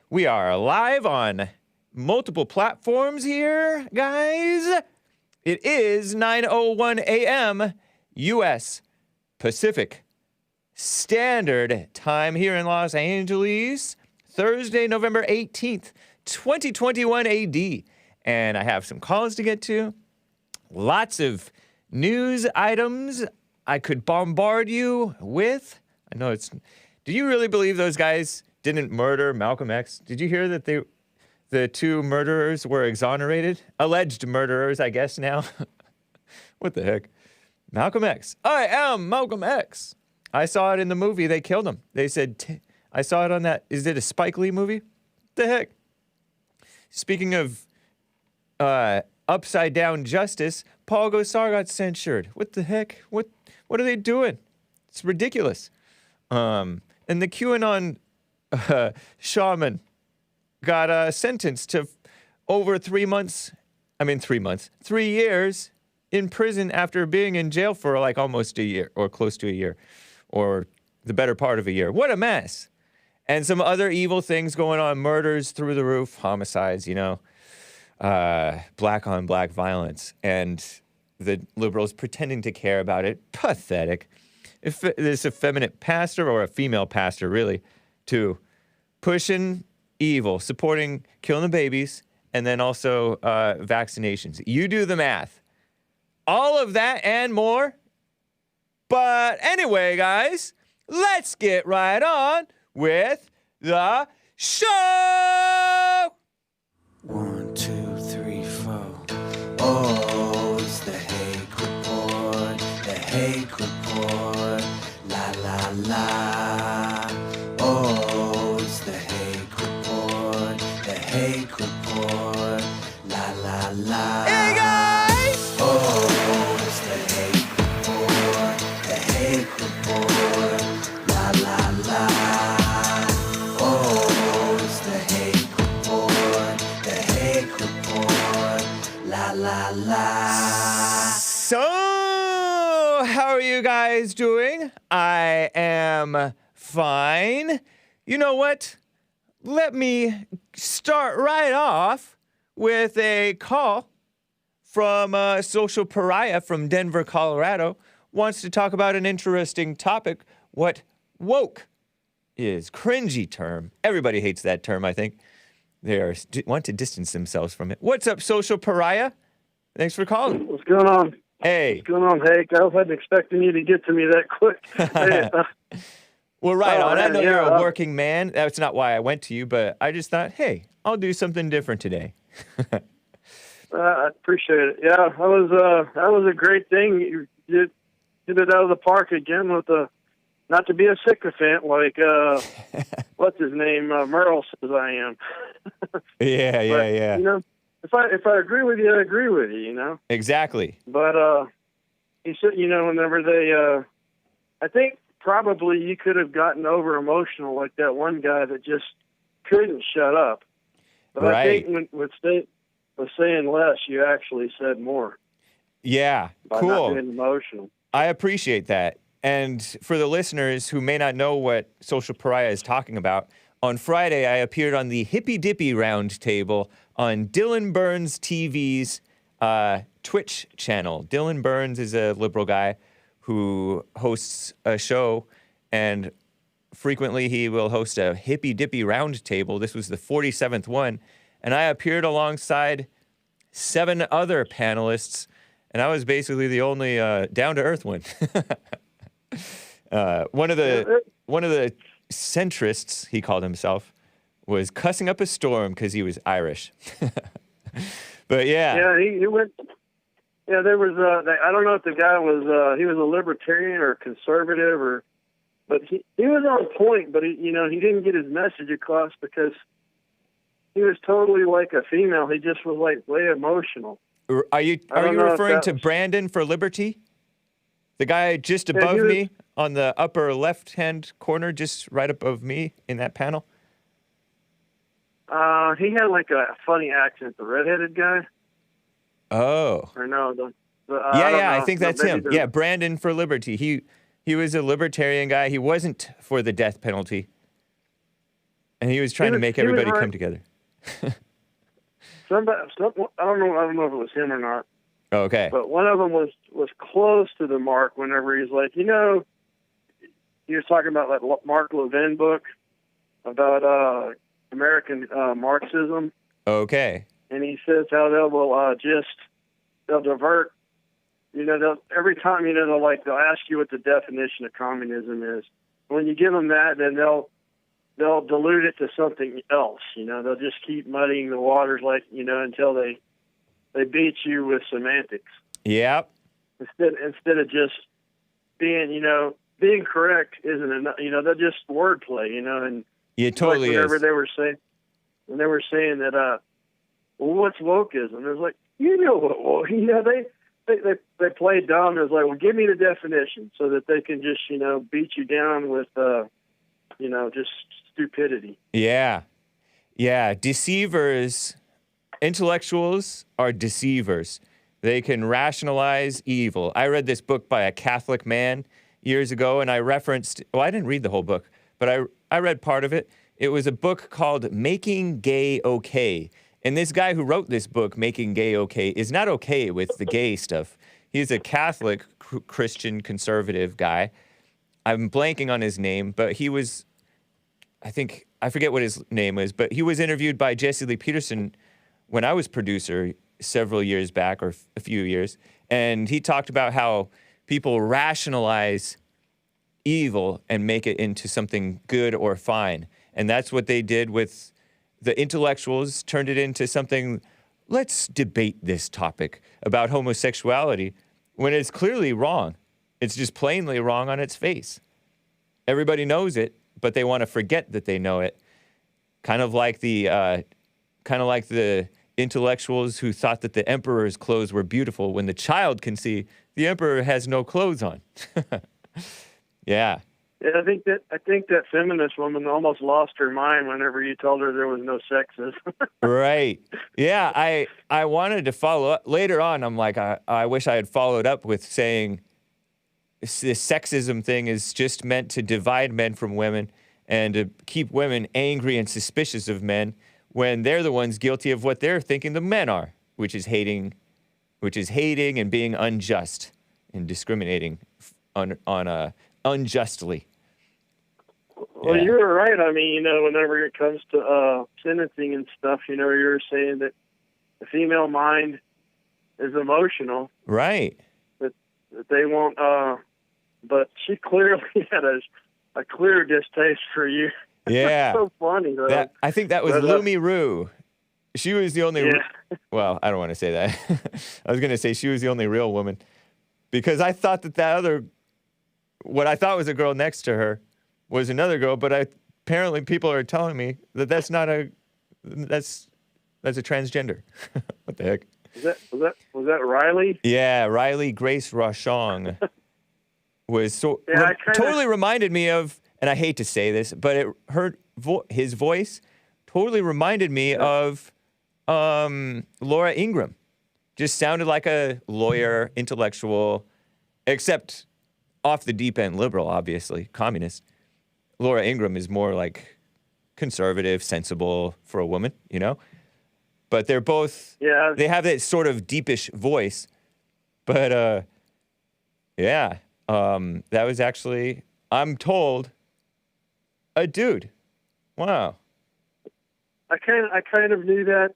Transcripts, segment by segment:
We are live on multiple platforms here, guys. It is 9:01 a.m. U.S. Pacific Standard Time here in Los Angeles, Thursday, November 18th, 2021 AD. And I have some calls to get to, lots of news items I could bombard you with. I know it's... Do you really believe those guys didn't murder Malcolm X? Did you hear that the two murderers were exonerated? Alleged murderers, I guess, now. What the heck? Malcolm X. I am Malcolm X. I saw it in the movie. They killed him. They said, I saw it on that. Is it a Spike Lee movie? What the heck? Speaking of upside down justice, Paul Gosar got censured. What the heck? What are they doing? It's ridiculous. And the QAnon shaman got sentenced to over 3 years in prison after being in jail for like almost a year or close to a year or the better part of a year. What a mess. And some other evil things going on, murders through the roof, homicides, you know, black on black violence, and the liberals pretending to care about it. Pathetic. If this effeminate pastor, or a female pastor really, to pushing evil, supporting killing the babies, and then also vaccinations. You do the math. All of that and more. But anyway, guys, let's get right on with the show. 1, 2, 3, 4. Oh, it's the Hake Report. The Hake Report. La la la. Oh, it's the Hake Report. The Hake Report. La la la. Hey guys! Oh, it's the Hake Report. The Hake Report. La la la. Oh, it's the Hake Report. The Hake Report. La la la. So, how are you guys doing? I am fine. You know what? Let me start right off with a call from Social Pariah from Denver, Colorado. Wants to talk about an interesting topic, what woke is. Cringy term. Everybody hates that term, I think. They want to distance themselves from it. What's up, Social Pariah? Thanks for calling. What's going on? Hey. What's going on, Hake? I wasn't expecting you to get to me that quick. Hey, Well, right on. I know you're a yeah. working man. That's not why I went to you, but I just thought, hey, I'll do something different today. I appreciate it. Yeah, that was a great thing. You did it out of the park again with not to be a sycophant like what's his name? Merle says I am. Yeah. You know, if I agree with you, I agree with you. You know. Exactly. But he said, you know, whenever they, I think probably you could have gotten over emotional like that one guy that just couldn't shut up. But Right. I think with saying less, you actually said more. Yeah, By cool. not being emotional. I appreciate that. And for the listeners who may not know what Social Pariah is talking about, on Friday I appeared on the Hippy Dippy Round Table on Dylan Burns TV's Twitch channel. Dylan Burns is a liberal guy who hosts a show, and frequently he will host a Hippy Dippy Round Table. This was the 47th one, and I appeared alongside 7 other panelists, and I was basically the only down-to-earth one. One of the centrists, he called himself, was cussing up a storm because he was Irish. But yeah. Yeah, he went. Yeah, there was. I don't know if the guy was. He was a libertarian or conservative, but he was on point. But he didn't get his message across because he was totally like a female. He just was like way emotional. Are you referring to Brandon for Liberty? The guy just above me on the upper left-hand corner, just right above me in that panel? He had like a funny accent, the redheaded guy. Oh. Or no, I think that's him. Yeah, Brandon for Liberty. He was a libertarian guy. He wasn't for the death penalty. And he was trying to make everybody come together. I don't know if it was him or not. Okay. But one of them was close to the mark whenever he's like, he was talking about that Mark Levin book about American Marxism. Okay. And he says how they'll divert, every time, they'll ask you what the definition of communism is. When you give them that, then they'll dilute it to something else. They'll just keep muddying the waters, until they beat you with semantics. Yep. Instead of just being correct isn't enough. They'll just wordplay. And yeah, it totally whenever is. they were saying that, well, what's wokeism? It was like, what woke? They played dumb. It was like, well, give me the definition so that they can just beat you down with just stupidity. Yeah. Deceivers. Intellectuals are deceivers. They can rationalize evil. I read this book by a Catholic man years ago, and I didn't read the whole book, but I read part of it. It was a book called Making Gay Okay. And this guy who wrote this book, Making Gay Okay, is not okay with the gay stuff. He's a Catholic, Christian, conservative guy. I'm blanking on his name, but he was, I forget what his name was, but he was interviewed by Jesse Lee Peterson when I was producer several years back, or a few years, and he talked about how people rationalize evil and make it into something good or fine. And that's what they did with the intellectuals, turned it into something, let's debate this topic about homosexuality, when it's clearly wrong. It's just plainly wrong on its face. Everybody knows it, but they want to forget that they know it. Kind of like the intellectuals who thought that the emperor's clothes were beautiful when the child can see the emperor has no clothes on. Yeah. Yeah, I think that feminist woman almost lost her mind whenever you told her there was no sexism. Right. Yeah, I wanted to follow up. Later on, I'm like, I wish I had followed up with saying this sexism thing is just meant to divide men from women and to keep women angry and suspicious of men when they're the ones guilty of what they're thinking the men are, which is hating and being unjust and discriminating unjustly. Well, Yeah. you're right. I mean, whenever it comes to sentencing and stuff, you're saying that the female mind is emotional. Right. That they won't. But she clearly had a clear distaste for you. Yeah. It's so funny, though. I think that was Lumi Rue. She was the only. Yeah. Well, I don't want to say that. I was going to say she was the only real woman, because I thought that what I thought was a girl next to her was another girl, but apparently people are telling me that that's a transgender. What the heck? Was that Riley? Yeah, Riley Grace Rochong was totally reminded me of, and I hate to say this, but his voice totally reminded me of Laura Ingraham. Just sounded like a lawyer, intellectual, except off the deep end liberal, obviously, communist. Laura Ingraham is more like conservative, sensible for a woman, But they're both, they have that sort of deepish voice. But, that was actually, I'm told, a dude. Wow. I kind of knew that,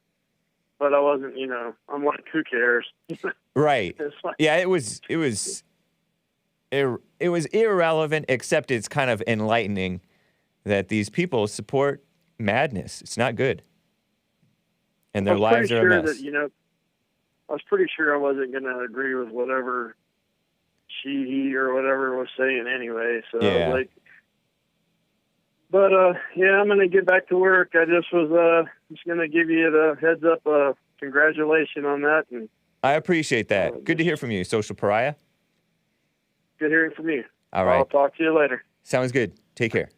but I wasn't, I'm like, who cares? Right. Like, yeah, it was irrelevant, except it's kind of enlightening that these people support madness. It's not good. And their lives are a mess. I was pretty sure I wasn't going to agree with whatever he, or whatever was saying anyway. So I was like, but I'm going to get back to work. I just was just going to give you the heads up. Congratulations on that. And I appreciate that. Good to hear from you, Social Pariah. Good hearing from you. All right. I'll talk to you later. Sounds good. Take care.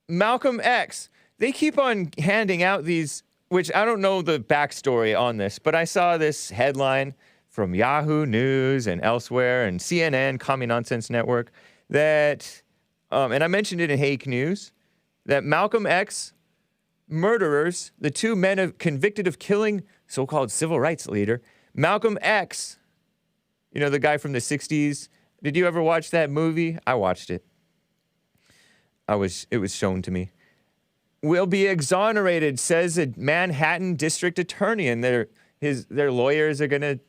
Malcolm X. They keep on handing out these, which I don't know the backstory on this, but I saw this headline from Yahoo News and elsewhere and CNN, Commie Nonsense Network, that, and I mentioned it in Hake News, that Malcolm X murderers, the two men convicted of killing so-called civil rights leader, Malcolm X, you know, the guy from the 60s. Did you ever watch that movie? I watched it. It was shown to me. Will be exonerated, says a Manhattan district attorney, and their lawyers are going to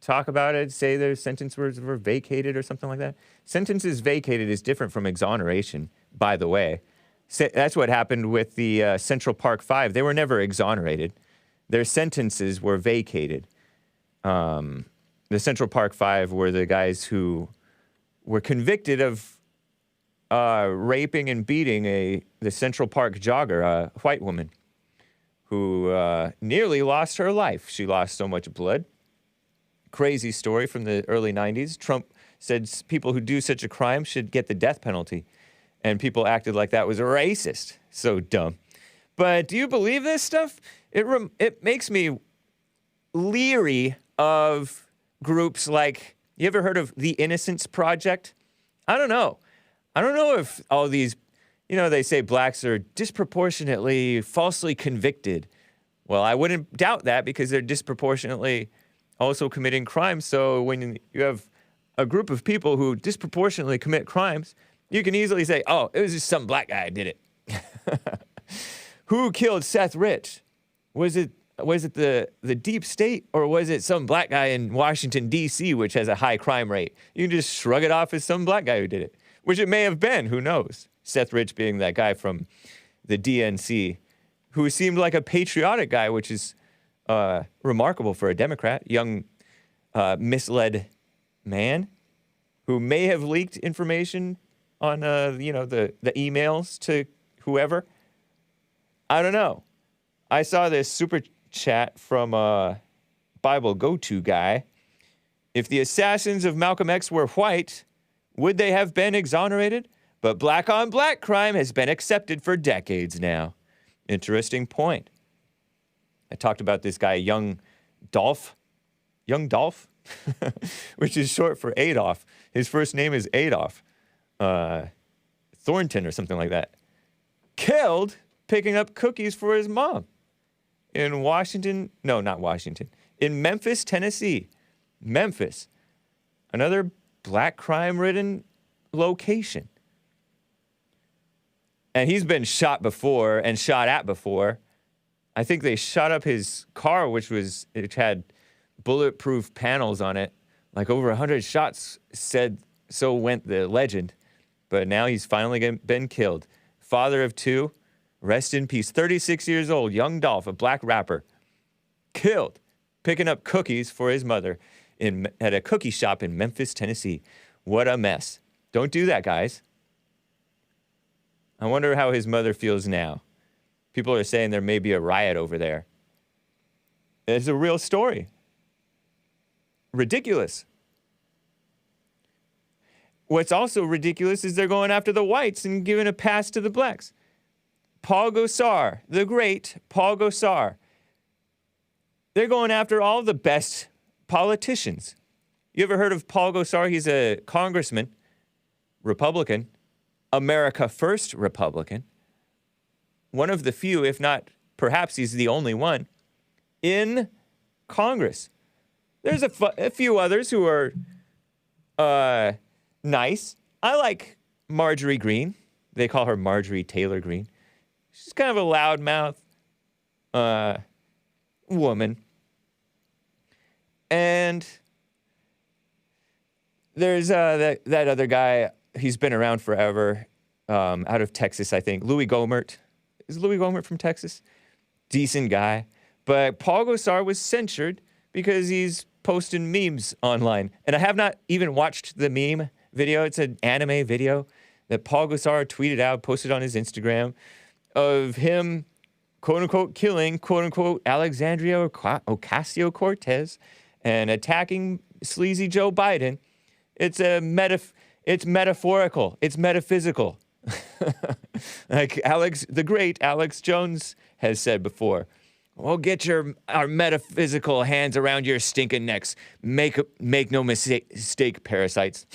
talk about it, say their sentences were vacated or something like that. Sentences vacated is different from exoneration, by the way. That's what happened with the Central Park Five. They were never exonerated. Their sentences were vacated. The Central Park Five were the guys who were convicted of raping and beating the Central Park jogger, a white woman, who nearly lost her life. She lost so much blood. Crazy story from the early 90s. Trump said people who do such a crime should get the death penalty. And people acted like that was racist. So dumb. But do you believe this stuff? It makes me leery of groups like, you ever heard of the Innocence Project? I don't know. I don't know if all these, you know, they say blacks are disproportionately falsely convicted. Well, I wouldn't doubt that because they're disproportionately also committing crimes. So when you have a group of people who disproportionately commit crimes, you can easily say, oh, it was just some black guy who did it. Who killed Seth Rich? Was it the deep state, or was it some black guy in Washington, D.C., which has a high crime rate? You can just shrug it off as some black guy who did it, which it may have been. Who knows? Seth Rich being that guy from the DNC who seemed like a patriotic guy, which is remarkable for a Democrat, young, misled man who may have leaked information on, the emails to whoever. I don't know. I saw this super chat from a Bible go-to guy. If the assassins of Malcolm X were white, would they have been exonerated? But black-on-black crime has been accepted for decades now. Interesting point. I talked about this guy, Young Dolph, which is short for Adolph. His first name is Adolph Thornton or something like that. Killed picking up cookies for his mom in in Memphis, Tennessee. Memphis, another black crime-ridden location. And he's been shot before and shot at before. I think they shot up his car, which had bulletproof panels on it. Like over 100 shots said, so went the legend. But now he's finally been killed. Father of two, rest in peace. 36 years old, Young Dolph, a black rapper, killed picking up cookies for his mother at a cookie shop in Memphis, Tennessee. What a mess. Don't do that, guys. I wonder how his mother feels now. People are saying there may be a riot over there. It's a real story. Ridiculous. What's also ridiculous is they're going after the whites and giving a pass to the blacks. Paul Gosar, the great Paul Gosar. They're going after all the best politicians. You ever heard of Paul Gosar? He's a congressman, Republican, America First Republican. One of the few, if not, perhaps he's the only one, in Congress. There's a few others who are nice. I like Marjorie Greene. They call her Marjorie Taylor Greene. She's kind of a loudmouth woman. And there's that other guy. He's been around forever, out of Texas, I think. Louis Gohmert. Is Louis Gohmert from Texas? Decent guy. But Paul Gosar was censured because he's posting memes online. And I have not even watched the meme video. It's an anime video that Paul Gosar tweeted out, posted on his Instagram, of him, quote-unquote, killing, quote-unquote, Alexandria Ocasio-Cortez and attacking sleazy Joe Biden. It's metaphorical. It's metaphysical. Like the great Alex Jones has said before. We'll get our metaphysical hands around your stinking necks. Make no mistake, parasites.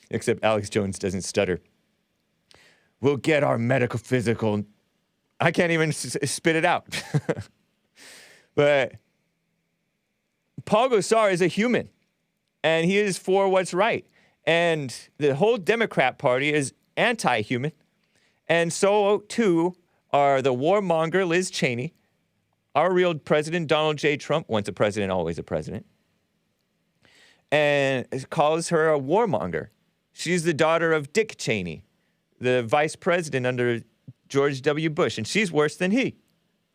Except Alex Jones doesn't stutter. We'll get our metaphysical. I can't even spit it out. But Paul Gosar is a human, and he is for what's right. And the whole Democrat Party is anti-human. And so, too, are the warmonger Liz Cheney, our real president, Donald J. Trump, once a president, always a president, and calls her a warmonger. She's the daughter of Dick Cheney, the vice president under George W. Bush, and she's worse than he,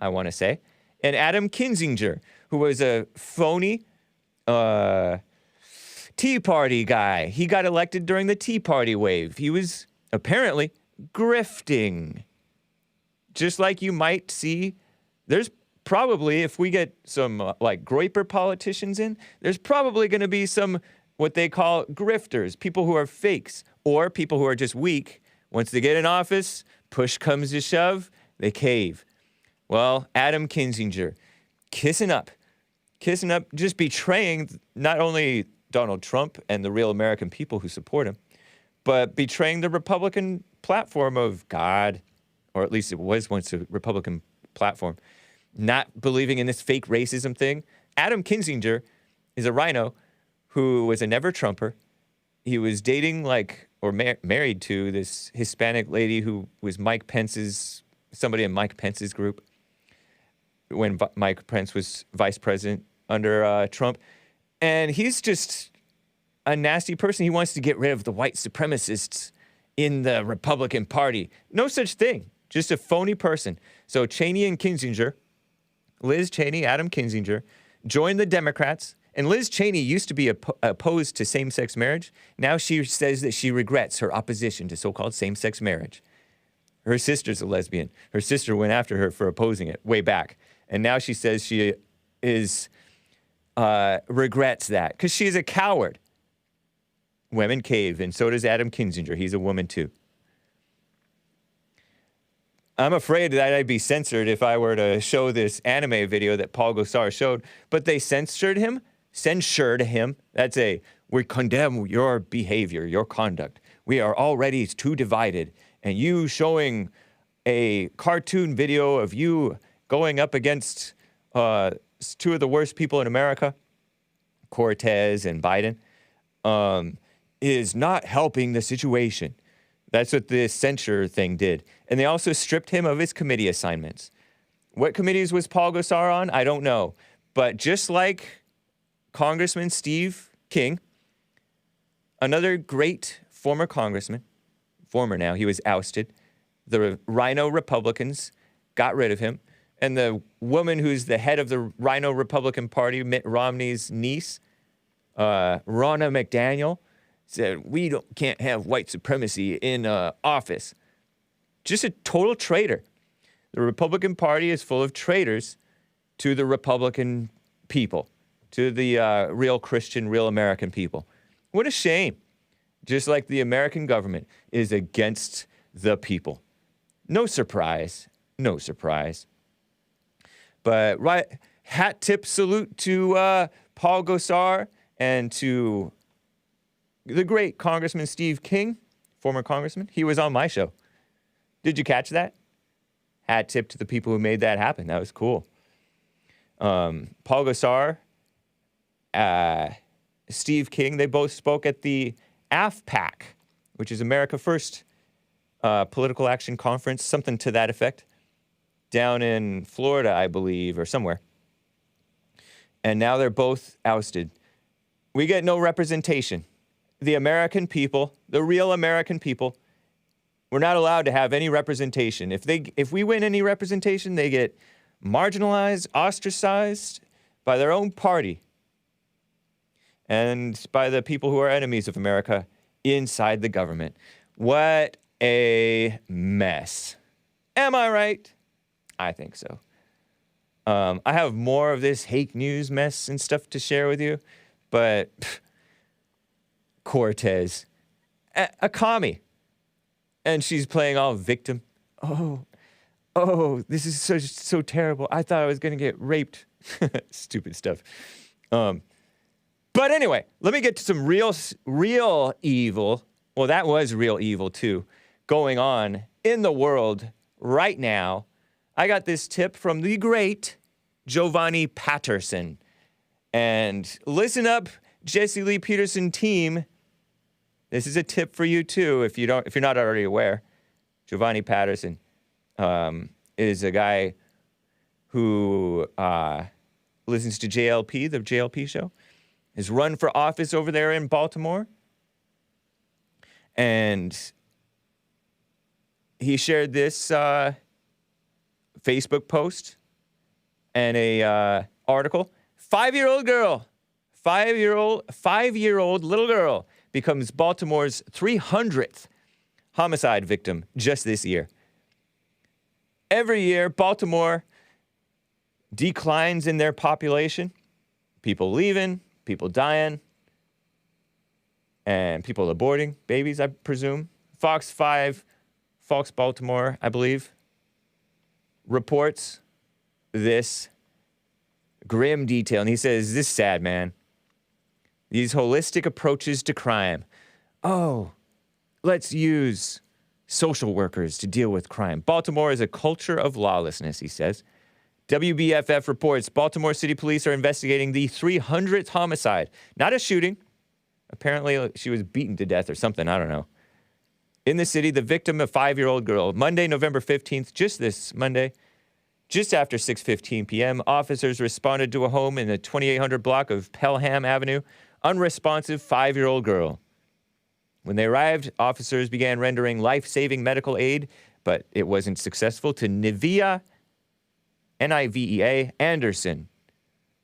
I want to say. And Adam Kinzinger, who was a phony Tea Party guy. He got elected during the Tea Party wave. He was apparently grifting. Just like you might see, there's probably, if we get some like Groyper politicians in, there's probably going to be some what they call grifters, people who are fakes, or people who are just weak. Once they get in office, push comes to shove, they cave. Well, Adam Kinzinger, kissing up, just betraying not only Donald Trump and the real American people who support him, but betraying the Republican platform of God, or at least it was once a Republican platform, not believing in this fake racism thing. Adam Kinzinger is a rhino who was a never-Trumper. He was dating or married to this Hispanic lady who was somebody in Mike Pence's group when Mike Pence was vice president under Trump. And he's just a nasty person. He wants to get rid of the white supremacists in the Republican Party. No such thing. Just a phony person. So Cheney and Kinzinger, Liz Cheney, Adam Kinzinger, joined the Democrats. And Liz Cheney used to be opposed to same-sex marriage. Now she says that she regrets her opposition to so-called same-sex marriage. Her sister's a lesbian. Her sister went after her for opposing it way back. And now she says she regrets that because she's a coward. Women cave, and so does Adam Kinzinger. He's a woman, too. I'm afraid that I'd be censored if I were to show this anime video that Paul Gosar showed, but they censored him. That's we condemn your behavior, your conduct. We are already too divided, and you showing a cartoon video of you going up against two of the worst people in America, Cortez and Biden, is not helping the situation. That's what this censure thing did. And they also stripped him of his committee assignments. What committees was Paul Gosar on? I don't know. But just like Congressman Steve King, another great former congressman, former now, he was ousted. The Rhino Republicans got rid of him. And the woman who's the head of the Rhino Republican Party, Mitt Romney's niece, Ronna McDaniel, said, we can't have white supremacy in office. Just a total traitor. The Republican Party is full of traitors to the Republican people, to the real Christian, real American people. What a shame. Just like the American government is against the people. No surprise. No surprise. But hat tip salute to Paul Gosar and to the great Congressman Steve King, former congressman. He was on my show. Did you catch that? Hat tip to the people who made that happen. That was cool. Paul Gosar, Steve King, they both spoke at the AFPAC, which is America First Political Action Conference, something to that effect, down in Florida, I believe, or somewhere. And now they're both ousted. We get no representation. The American people, the real American people, we're not allowed to have any representation. If we win any representation, they get marginalized, ostracized by their own party and by the people who are enemies of America inside the government. What a mess. Am I right? I think so. I have more of this hate news mess and stuff to share with you, but Cortez, a commie, and she's playing all victim. Oh, oh, this is so terrible. I thought I was going to get raped. Stupid stuff. But anyway, let me get to some real evil. Well, that was real evil too, going on in the world right now. I got this tip from the great Jovani Patterson. And listen up, Jesse Lee Peterson team. This is a tip for you too, if you're not already aware. Jovani Patterson is a guy who listens to JLP, the JLP show. Has run for office over there in Baltimore. And he shared this Facebook post and a article. 5-year-old girl, 5-year-old little girl becomes Baltimore's 300th homicide victim just this year. Every year, Baltimore declines in their population. People leaving, people dying, and people aborting babies, I presume. Fox Baltimore, I believe, reports this grim detail. And he says, this is sad, man. These holistic approaches to crime. Oh, let's use social workers to deal with crime. Baltimore is a culture of lawlessness, he says. WBFF reports Baltimore City Police are investigating the 300th homicide. Not a shooting. Apparently, she was beaten to death or something. I don't know. In the city, the victim, a 5-year-old girl. Monday, November 15th, just this Monday, just after 6:15 p.m., officers responded to a home in the 2800 block of Pelham Avenue. Unresponsive 5-year-old girl. When they arrived, officers began rendering life-saving medical aid, but it wasn't successful, to Nivea Anderson.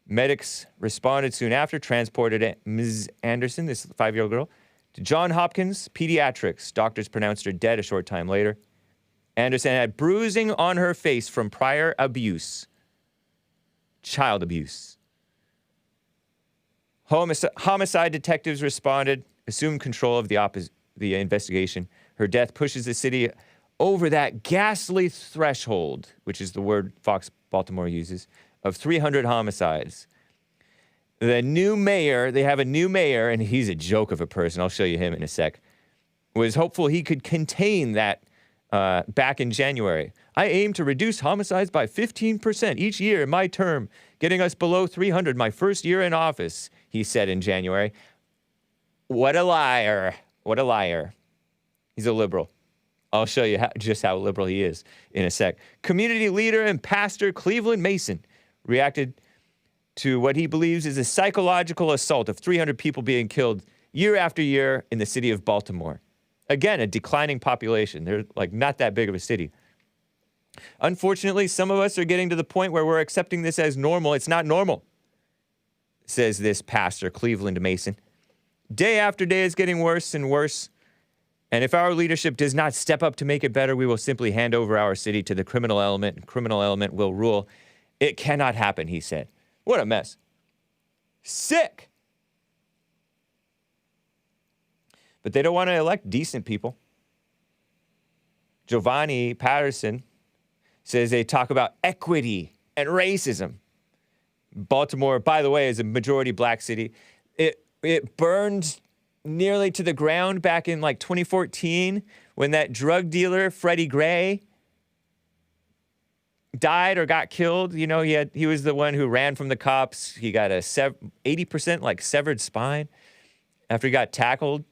Medics responded soon after, transported Ms. Anderson, this 5-year-old girl, to Johns Hopkins Pediatrics. Doctors pronounced her dead a short time later. Anderson had bruising on her face from prior abuse. Child abuse. Homicide detectives responded, assumed control of the investigation. Her death pushes the city over that ghastly threshold, which is the word Fox Baltimore uses, of 300 homicides. The new mayor, they have a new mayor, and he's a joke of a person. I'll show you him in a sec. Was hopeful he could contain that back in January. I aim to reduce homicides by 15% each year in my term, getting us below 300 my first year in office, he said in January. What a liar. What a liar. He's a liberal. I'll show you just how liberal he is in a sec. Community leader and pastor Cleveland Mason reacted to what he believes is a psychological assault of 300 people being killed year after year in the city of Baltimore. Again, a declining population. They're like not that big of a city. Unfortunately, some of us are getting to the point where we're accepting this as normal. It's not normal, says this pastor, Cleveland Mason. Day after day is getting worse and worse. And if our leadership does not step up to make it better, we will simply hand over our city to the criminal element, and criminal element will rule. It cannot happen, he said. What a mess. Sick. But they don't want to elect decent people. Jovani Patterson says they talk about equity and racism. Baltimore, by the way, is a majority black city. It burned nearly to the ground back in like 2014 when that drug dealer, Freddie Gray, died or got killed. You know, he was the one who ran from the cops. He got a 80% like severed spine after he got tackled.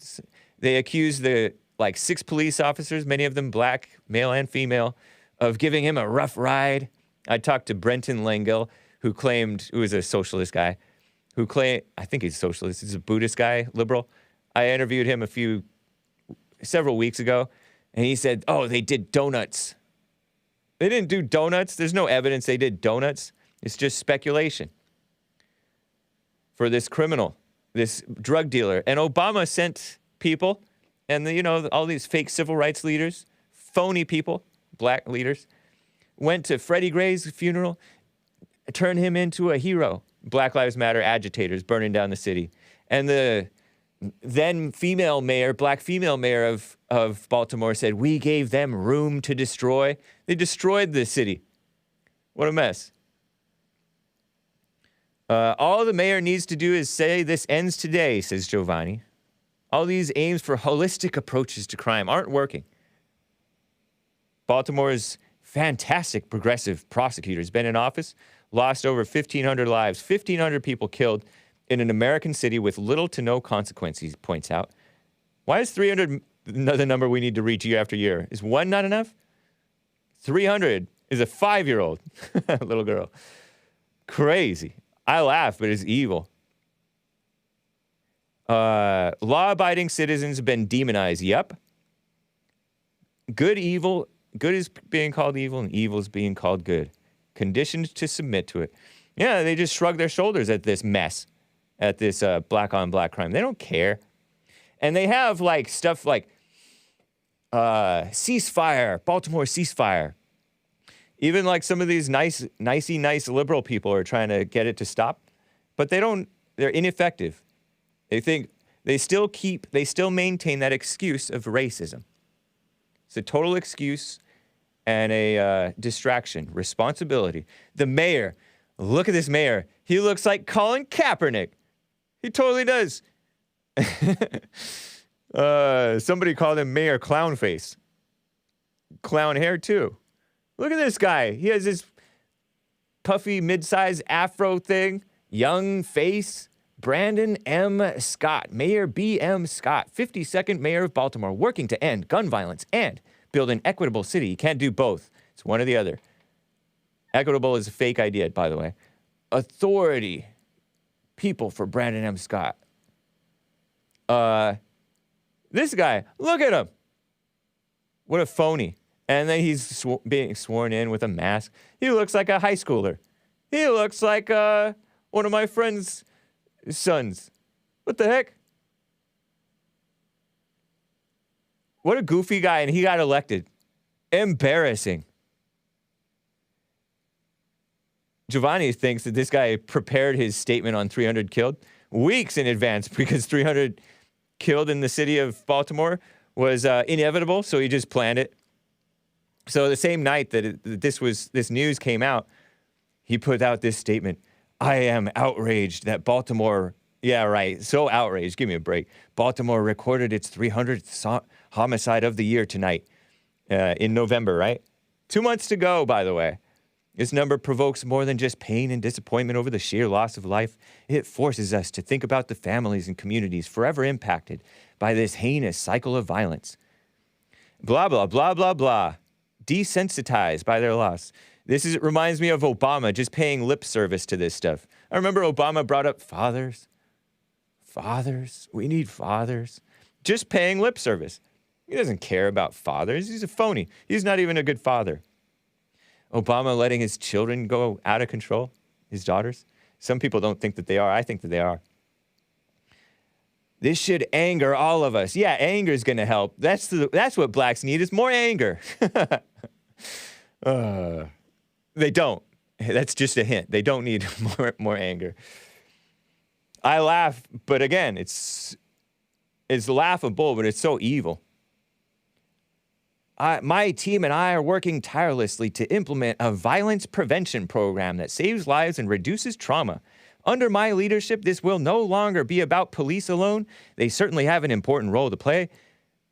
They accused the 6 police officers, many of them black, male and female, of giving him a rough ride. I talked to Brenton Langell, who was a socialist guy, I think he's a socialist, he's a Buddhist guy, liberal. I interviewed him several weeks ago, and he said, oh, they did donuts. They didn't do donuts. There's no evidence they did donuts. It's just speculation for this criminal, this drug dealer. And Obama sent people, and all these fake civil rights leaders, phony people, black leaders, went to Freddie Gray's funeral, turned him into a hero. Black Lives Matter agitators burning down the city. And the then black female mayor of of Baltimore said, we gave them room to destroy. They destroyed the city. What a mess. All the mayor needs to do is say this ends today, says Jovani. All these aims for holistic approaches to crime aren't working. Baltimore's fantastic progressive prosecutor's been in office, lost over 1,500 lives, 1,500 people killed in an American city with little to no consequences, he points out. Why is 300 the number we need to reach year after year? Is one not enough? 300 is a 5-year-old little girl. Crazy. I laugh, but it's evil. Law-abiding citizens have been demonized. Yep. Good is being called evil, and evil is being called good. Conditioned to submit to it. Yeah, they just shrug their shoulders at this mess, at this black-on-black crime. They don't care. And they have, like, stuff like ceasefire, Baltimore ceasefire. Even, like, some of these nice liberal people are trying to get it to stop. But they're ineffective. They still maintain that excuse of racism. It's a total excuse and a distraction. Responsibility. The mayor, look at this mayor. He looks like Colin Kaepernick. He totally does. Somebody called him Mayor Clown Face. Clown hair, too. Look at this guy. He has this puffy, mid-sized afro thing. Young face. Brandon M. Scott, Mayor B.M. Scott, 52nd Mayor of Baltimore, working to end gun violence and build an equitable city. You can't do both. It's one or the other. Equitable is a fake idea, by the way. Authority. People for Brandon M. Scott. This guy, look at him. What a phony. And then he's being sworn in with a mask. He looks like a high schooler. He looks like one of my friends' sons. What the heck? What a goofy guy, and he got elected. Embarrassing. Jovani thinks that this guy prepared his statement on 300 killed weeks in advance because 300 killed in the city of Baltimore was inevitable, so he just planned it. So the same night that this news came out, he put out this statement. I am outraged that Baltimore, yeah, right, so outraged, give me a break. Baltimore recorded its 300th homicide of the year tonight in November, right? 2 months to go, by the way. This number provokes more than just pain and disappointment over the sheer loss of life. It forces us to think about the families and communities forever impacted by this heinous cycle of violence. Blah, blah, blah, blah, blah. Desensitized by their loss. It reminds me of Obama just paying lip service to this stuff. I remember Obama brought up fathers. Fathers. We need fathers. Just paying lip service. He doesn't care about fathers. He's a phony. He's not even a good father. Obama letting his children go out of control. His daughters. Some people don't think that they are. I think that they are. This should anger all of us. Yeah, anger is going to help. That's what blacks need is more anger. They don't. That's just a hint. They don't need more anger. I laugh, but again, it's laughable, but it's so evil. My team and I are working tirelessly to implement a violence prevention program that saves lives and reduces trauma. Under my leadership, this will no longer be about police alone. They certainly have an important role to play.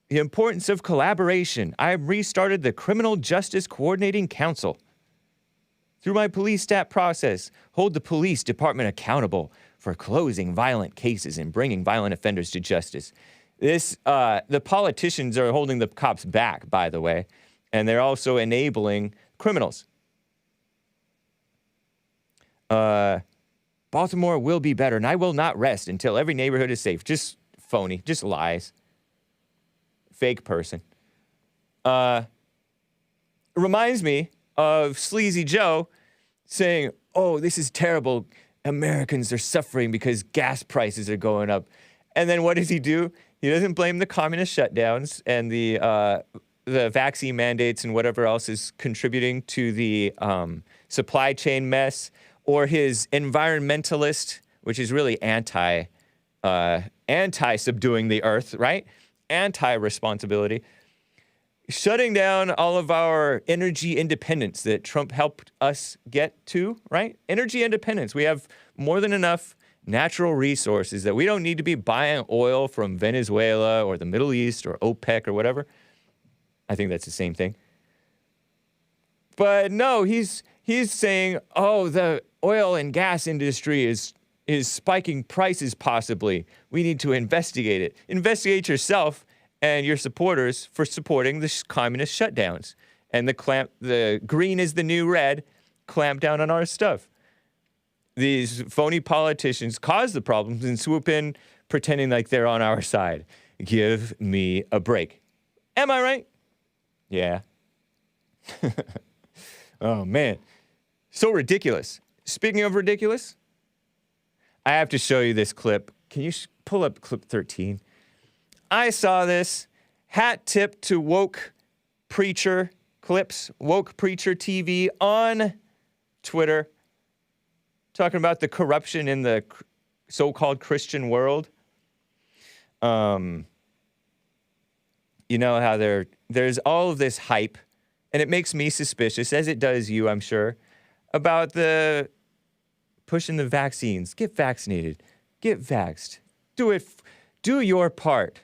The importance of collaboration. I've restarted the Criminal Justice Coordinating Council. Through my police stat process, hold the police department accountable for closing violent cases and bringing violent offenders to justice. The politicians are holding the cops back, by the way, and they're also enabling criminals. Baltimore will be better, and I will not rest until every neighborhood is safe. Just phony, just lies. Fake person. Reminds me of Sleazy Joe saying, oh, this is terrible. Americans are suffering because gas prices are going up. And then what does he do? He doesn't blame the communist shutdowns and the vaccine mandates and whatever else is contributing to the supply chain mess, or his environmentalist, which is really anti-subduing the earth, right? anti-responsibility, shutting down all of our energy independence that Trump helped us get to, right? Energy independence. We have more than enough natural resources that we don't need to be buying oil from Venezuela or the Middle East or OPEC or whatever. I think that's the same thing. But no, he's saying, oh, the oil and gas industry is spiking prices possibly. We need to investigate it. Investigate yourself and your supporters for supporting the communist shutdowns. And the green is the new red, clamp down on our stuff. These phony politicians cause the problems and swoop in pretending like they're on our side. Give me a break. Am I right? Yeah. Oh, man. So ridiculous. Speaking of ridiculous, I have to show you this clip. Can you pull up clip 13? I saw this hat tip to woke preacher clips, woke preacher TV on Twitter, talking about the corruption in the so-called Christian world. You know how there's all of this hype, and it makes me suspicious, as it does you, I'm sure, about the pushing the vaccines. Get vaccinated. Get vaxxed. Do your part.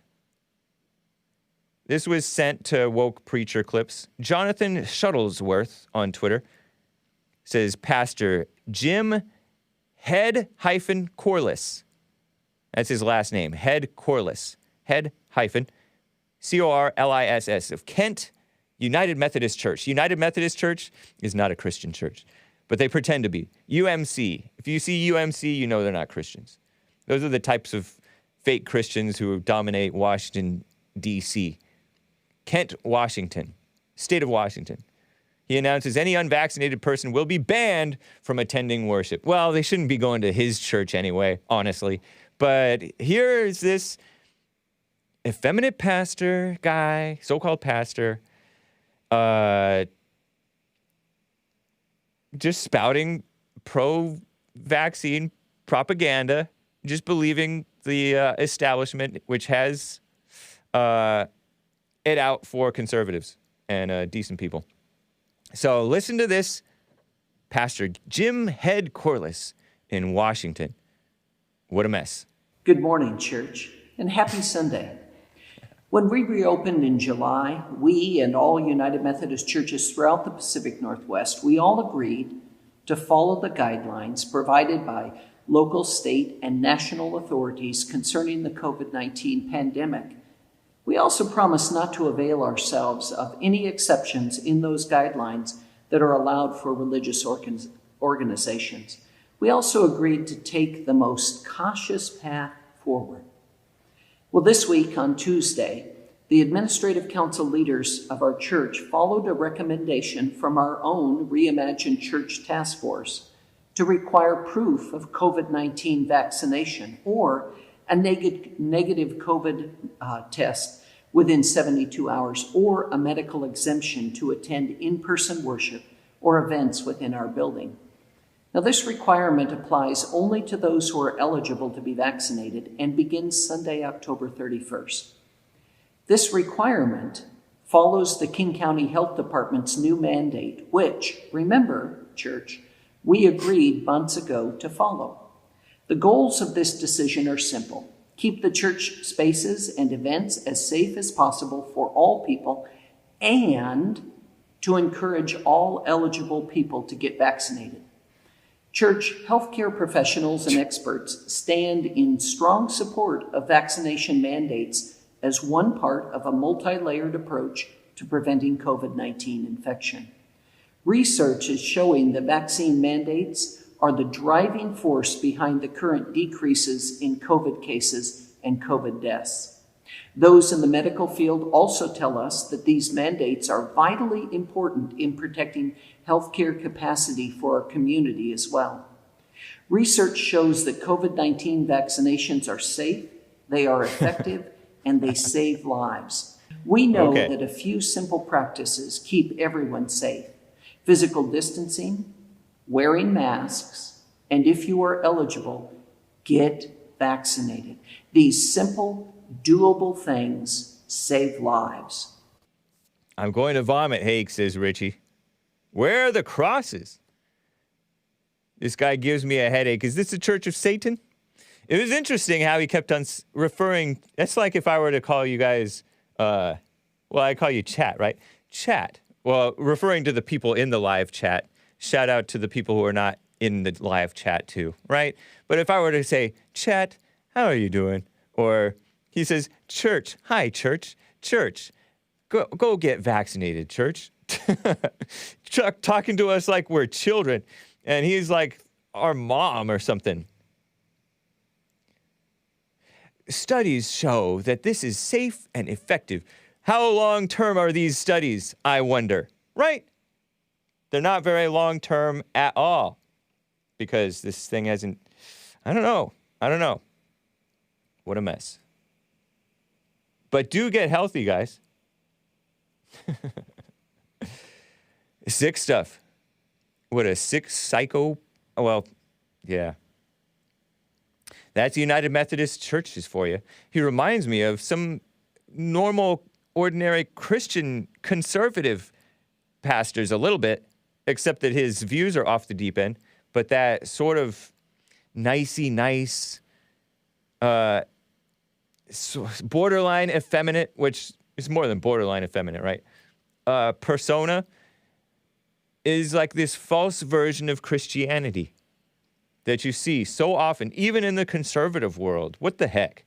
This was sent to woke preacher clips. Jonathan Shuttlesworth on Twitter says, Pastor Jim Head-Corliss. That's his last name, Head-Corliss. Head-Corliss of Kent United Methodist Church. United Methodist Church is not a Christian church, but they pretend to be. UMC. If you see UMC, you know they're not Christians. Those are the types of fake Christians who dominate Washington, D.C. Kent, Washington. State of Washington. He announces any unvaccinated person will be banned from attending worship. Well, they shouldn't be going to his church anyway, honestly. But here is this effeminate pastor guy, so-called pastor, just spouting pro-vaccine propaganda, just believing the establishment, which has it out for conservatives and decent people. So listen to this, Pastor Jim Head-Corliss in Washington. What a mess. Good morning, church, and happy Sunday. When we reopened in July, we and all United Methodist churches throughout the Pacific Northwest, we all agreed to follow the guidelines provided by local, state, and national authorities concerning the COVID-19 pandemic. We also promised not to avail ourselves of any exceptions in those guidelines that are allowed for religious organizations. We also agreed to take the most cautious path forward. Well, this week on Tuesday, the administrative council leaders of our church followed a recommendation from our own Reimagined Church Task Force to require proof of COVID-19 vaccination or a negative COVID test within 72 hours or a medical exemption to attend in-person worship or events within our building. Now, this requirement applies only to those who are eligible to be vaccinated and begins Sunday, October 31st. This requirement follows the King County Health Department's new mandate, which, remember, church, we agreed months ago to follow. The goals of this decision are simple. Keep the church spaces and events as safe as possible for all people and to encourage all eligible people to get vaccinated. Church healthcare professionals and experts stand in strong support of vaccination mandates as one part of a multi-layered approach to preventing COVID-19 infection. Research is showing that vaccine mandates are the driving force behind the current decreases in COVID cases and COVID deaths. Those in the medical field also tell us that these mandates are vitally important in protecting healthcare capacity for our community as well. Research shows that COVID-19 vaccinations are safe, they are effective, and they save lives. We know that a few simple practices keep everyone safe. Physical distancing, wearing masks, and if you are eligible, get vaccinated. These simple, doable things save lives. I'm going to vomit, Hake, says Richie. Where are the crosses? This guy gives me a headache. Is this the Church of Satan? It was interesting how he kept on referring. That's like if I were to call you guys, I call you chat, right? Chat. Well, referring to the people in the live chat. Shout out to the people who are not in the live chat too, right? But if I were to say, chat, how are you doing? Or he says, church, hi, church, go get vaccinated, church. Talking to us like we're children. And he's like our mom or something. Studies show that this is safe and effective. How long-term are these studies, I wonder? Right? They're not very long-term at all. Because this thing hasn't... I don't know. What a mess. But do get healthy, guys. Sick stuff. What a sick psycho... Well, yeah. That's United Methodist churches for you. He reminds me of some normal, ordinary Christian conservative pastors a little bit, except that his views are off the deep end. But that sort of nicey nice, borderline effeminate, which is more than borderline effeminate, right? Persona is like this false version of Christianity that you see so often, even in the conservative world. What the heck?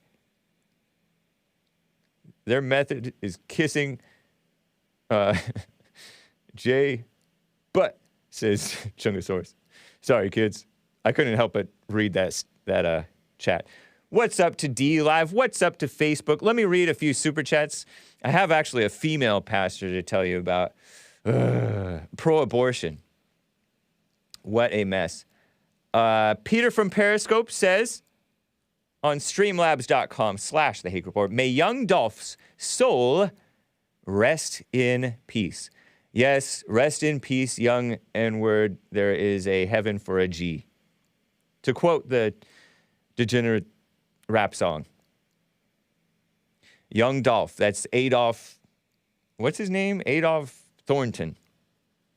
Their method is kissing Jay butt, says Chungosaurus. Sorry, kids. I couldn't help but read that chat. What's up to D Live? What's up to Facebook? Let me read a few super chats. I have actually a female pastor to tell you about. Pro-abortion. What a mess. Peter from Periscope says on streamlabs.com/the Hake Report, may Young Dolph's soul rest in peace. Yes, rest in peace, young N-word. There is a heaven for a G. To quote the degenerate rap song. Young Dolph, that's Adolph, what's his name? Adolph Thornton.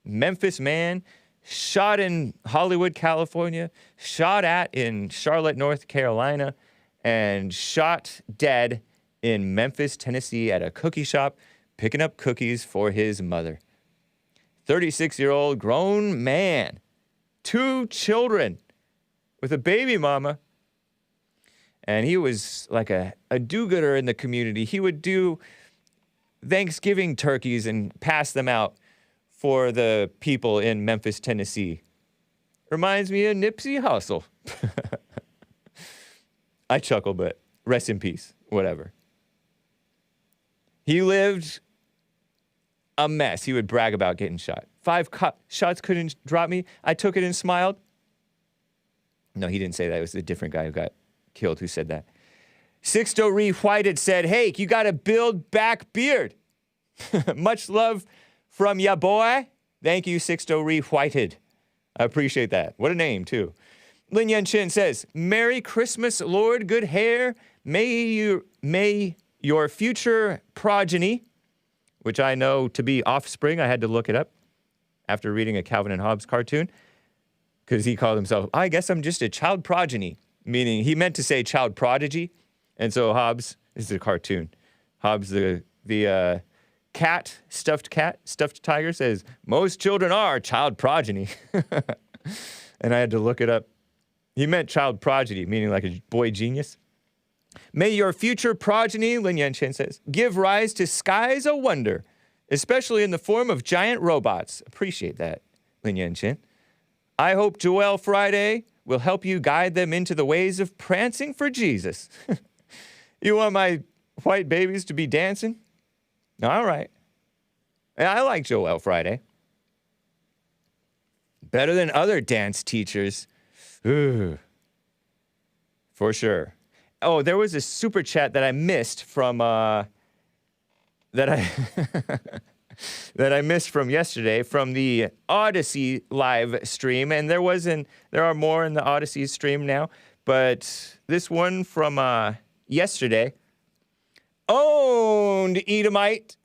Memphis man, shot in Hollywood, California, shot at in Charlotte, North Carolina, and shot dead in Memphis, Tennessee at a cookie shop, picking up cookies for his mother. 36-year-old grown man, 2 children with a baby mama. And he was like a do-gooder in the community. He would do Thanksgiving turkeys and pass them out for the people in Memphis, Tennessee. Reminds me of Nipsey Hussle. I chuckle, but rest in peace, whatever. He lived a mess. He would brag about getting shot. 5 shots couldn't drop me. I took it and smiled. No, he didn't say that. It was a different guy who got killed who said that. Sixto Re-Whited said, hey, you got to build back beard. Much love from ya boy. Thank you, Sixto Re-Whited. I appreciate that. What a name, too. Lin Yan Chin says, Merry Christmas, Lord, good hair. May your future progeny, which I know to be offspring, I had to look it up after reading a Calvin and Hobbes cartoon, because he called himself, I guess I'm just a child progeny, meaning he meant to say child prodigy, and so Hobbes is a cartoon. Hobbes, the stuffed tiger, says, most children are child progeny. And I had to look it up. He meant child prodigy, meaning like a boy genius. May your future progeny, Lin Yan Chen says, give rise to skies of wonder, especially in the form of giant robots. Appreciate that, Lin Yan Chen. I hope Joel Friday will help you guide them into the ways of prancing for Jesus. You want my white babies to be dancing? All right. I like Joel Friday. Better than other dance teachers. Ooh. For sure. Oh, there was a super chat that I missed from that I missed from yesterday from the Odyssey live stream, and there are more in the Odyssey stream now. But this one from yesterday, owned Edomite.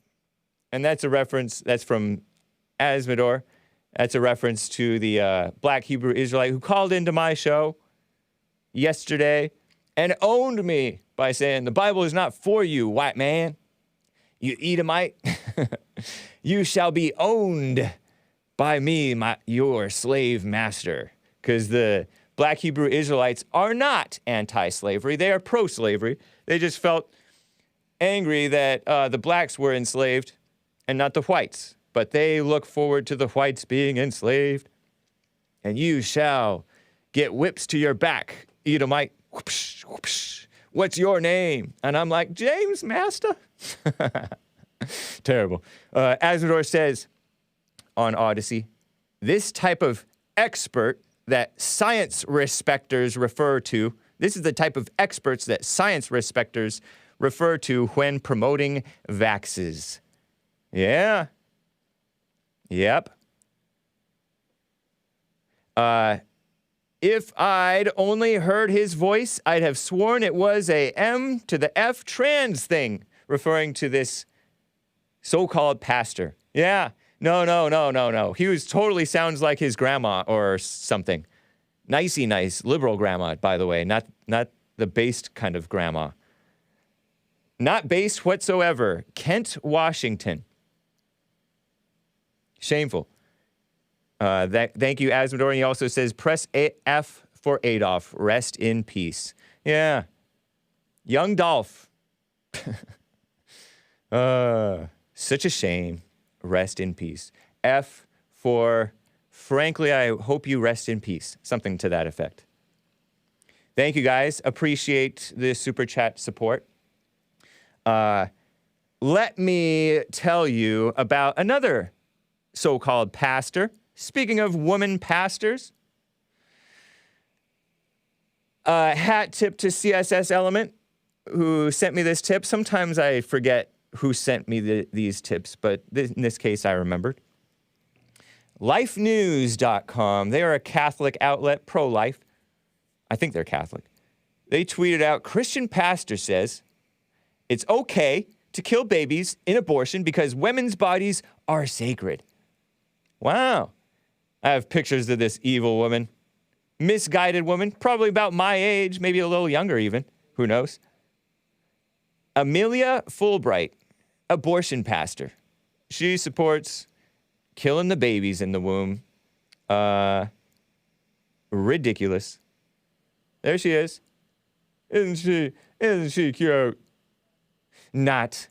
And that's a reference, that's from Asmodor. That's a reference to the black Hebrew Israelite who called into my show yesterday and owned me by saying, the Bible is not for you, white man. You Edomite. You shall be owned by me, your slave master. Because the black Hebrew Israelites are not anti-slavery. They are pro-slavery. They just felt angry that the blacks were enslaved and not the whites. But they look forward to the whites being enslaved. And you shall get whips to your back, Edomite. Whoopsh, whoopsh. What's your name? And I'm like, James, master. Terrible. Asmodor says on Odyssey, this type of expert that science respecters refer to, this is the type of experts that science respecters refer to when promoting vaxes. Yeah. Yep. If I'd only heard his voice, I'd have sworn it was a M to the F trans thing, referring to this so-called pastor. Yeah. No. He totally sounds like his grandma or something. Nicey nice, liberal grandma, by the way, not the based kind of grandma. Not based whatsoever. Kent, Washington. Shameful. Thank you, Asmodor. And he also says, press F for Adolph. Rest in peace. Yeah. Young Dolph. Such a shame. Rest in peace. F for, frankly, I hope you rest in peace. Something to that effect. Thank you, guys. Appreciate the super chat support. Let me tell you about another so-called pastor. Speaking of woman pastors, hat tip to CSS Element, who sent me this tip. Sometimes I forget who sent me these tips, but in this case, I remembered. LifeNews.com. They are a Catholic outlet, pro-life. I think they're Catholic. They tweeted out, Christian pastor says, it's okay to kill babies in abortion because women's bodies are sacred. Wow. I have pictures of this evil woman. Misguided woman, probably about my age, maybe a little younger even. Who knows? Amelia Fulbright, abortion pastor. She supports killing the babies in the womb. Ridiculous. There she is. Isn't she cute? Not.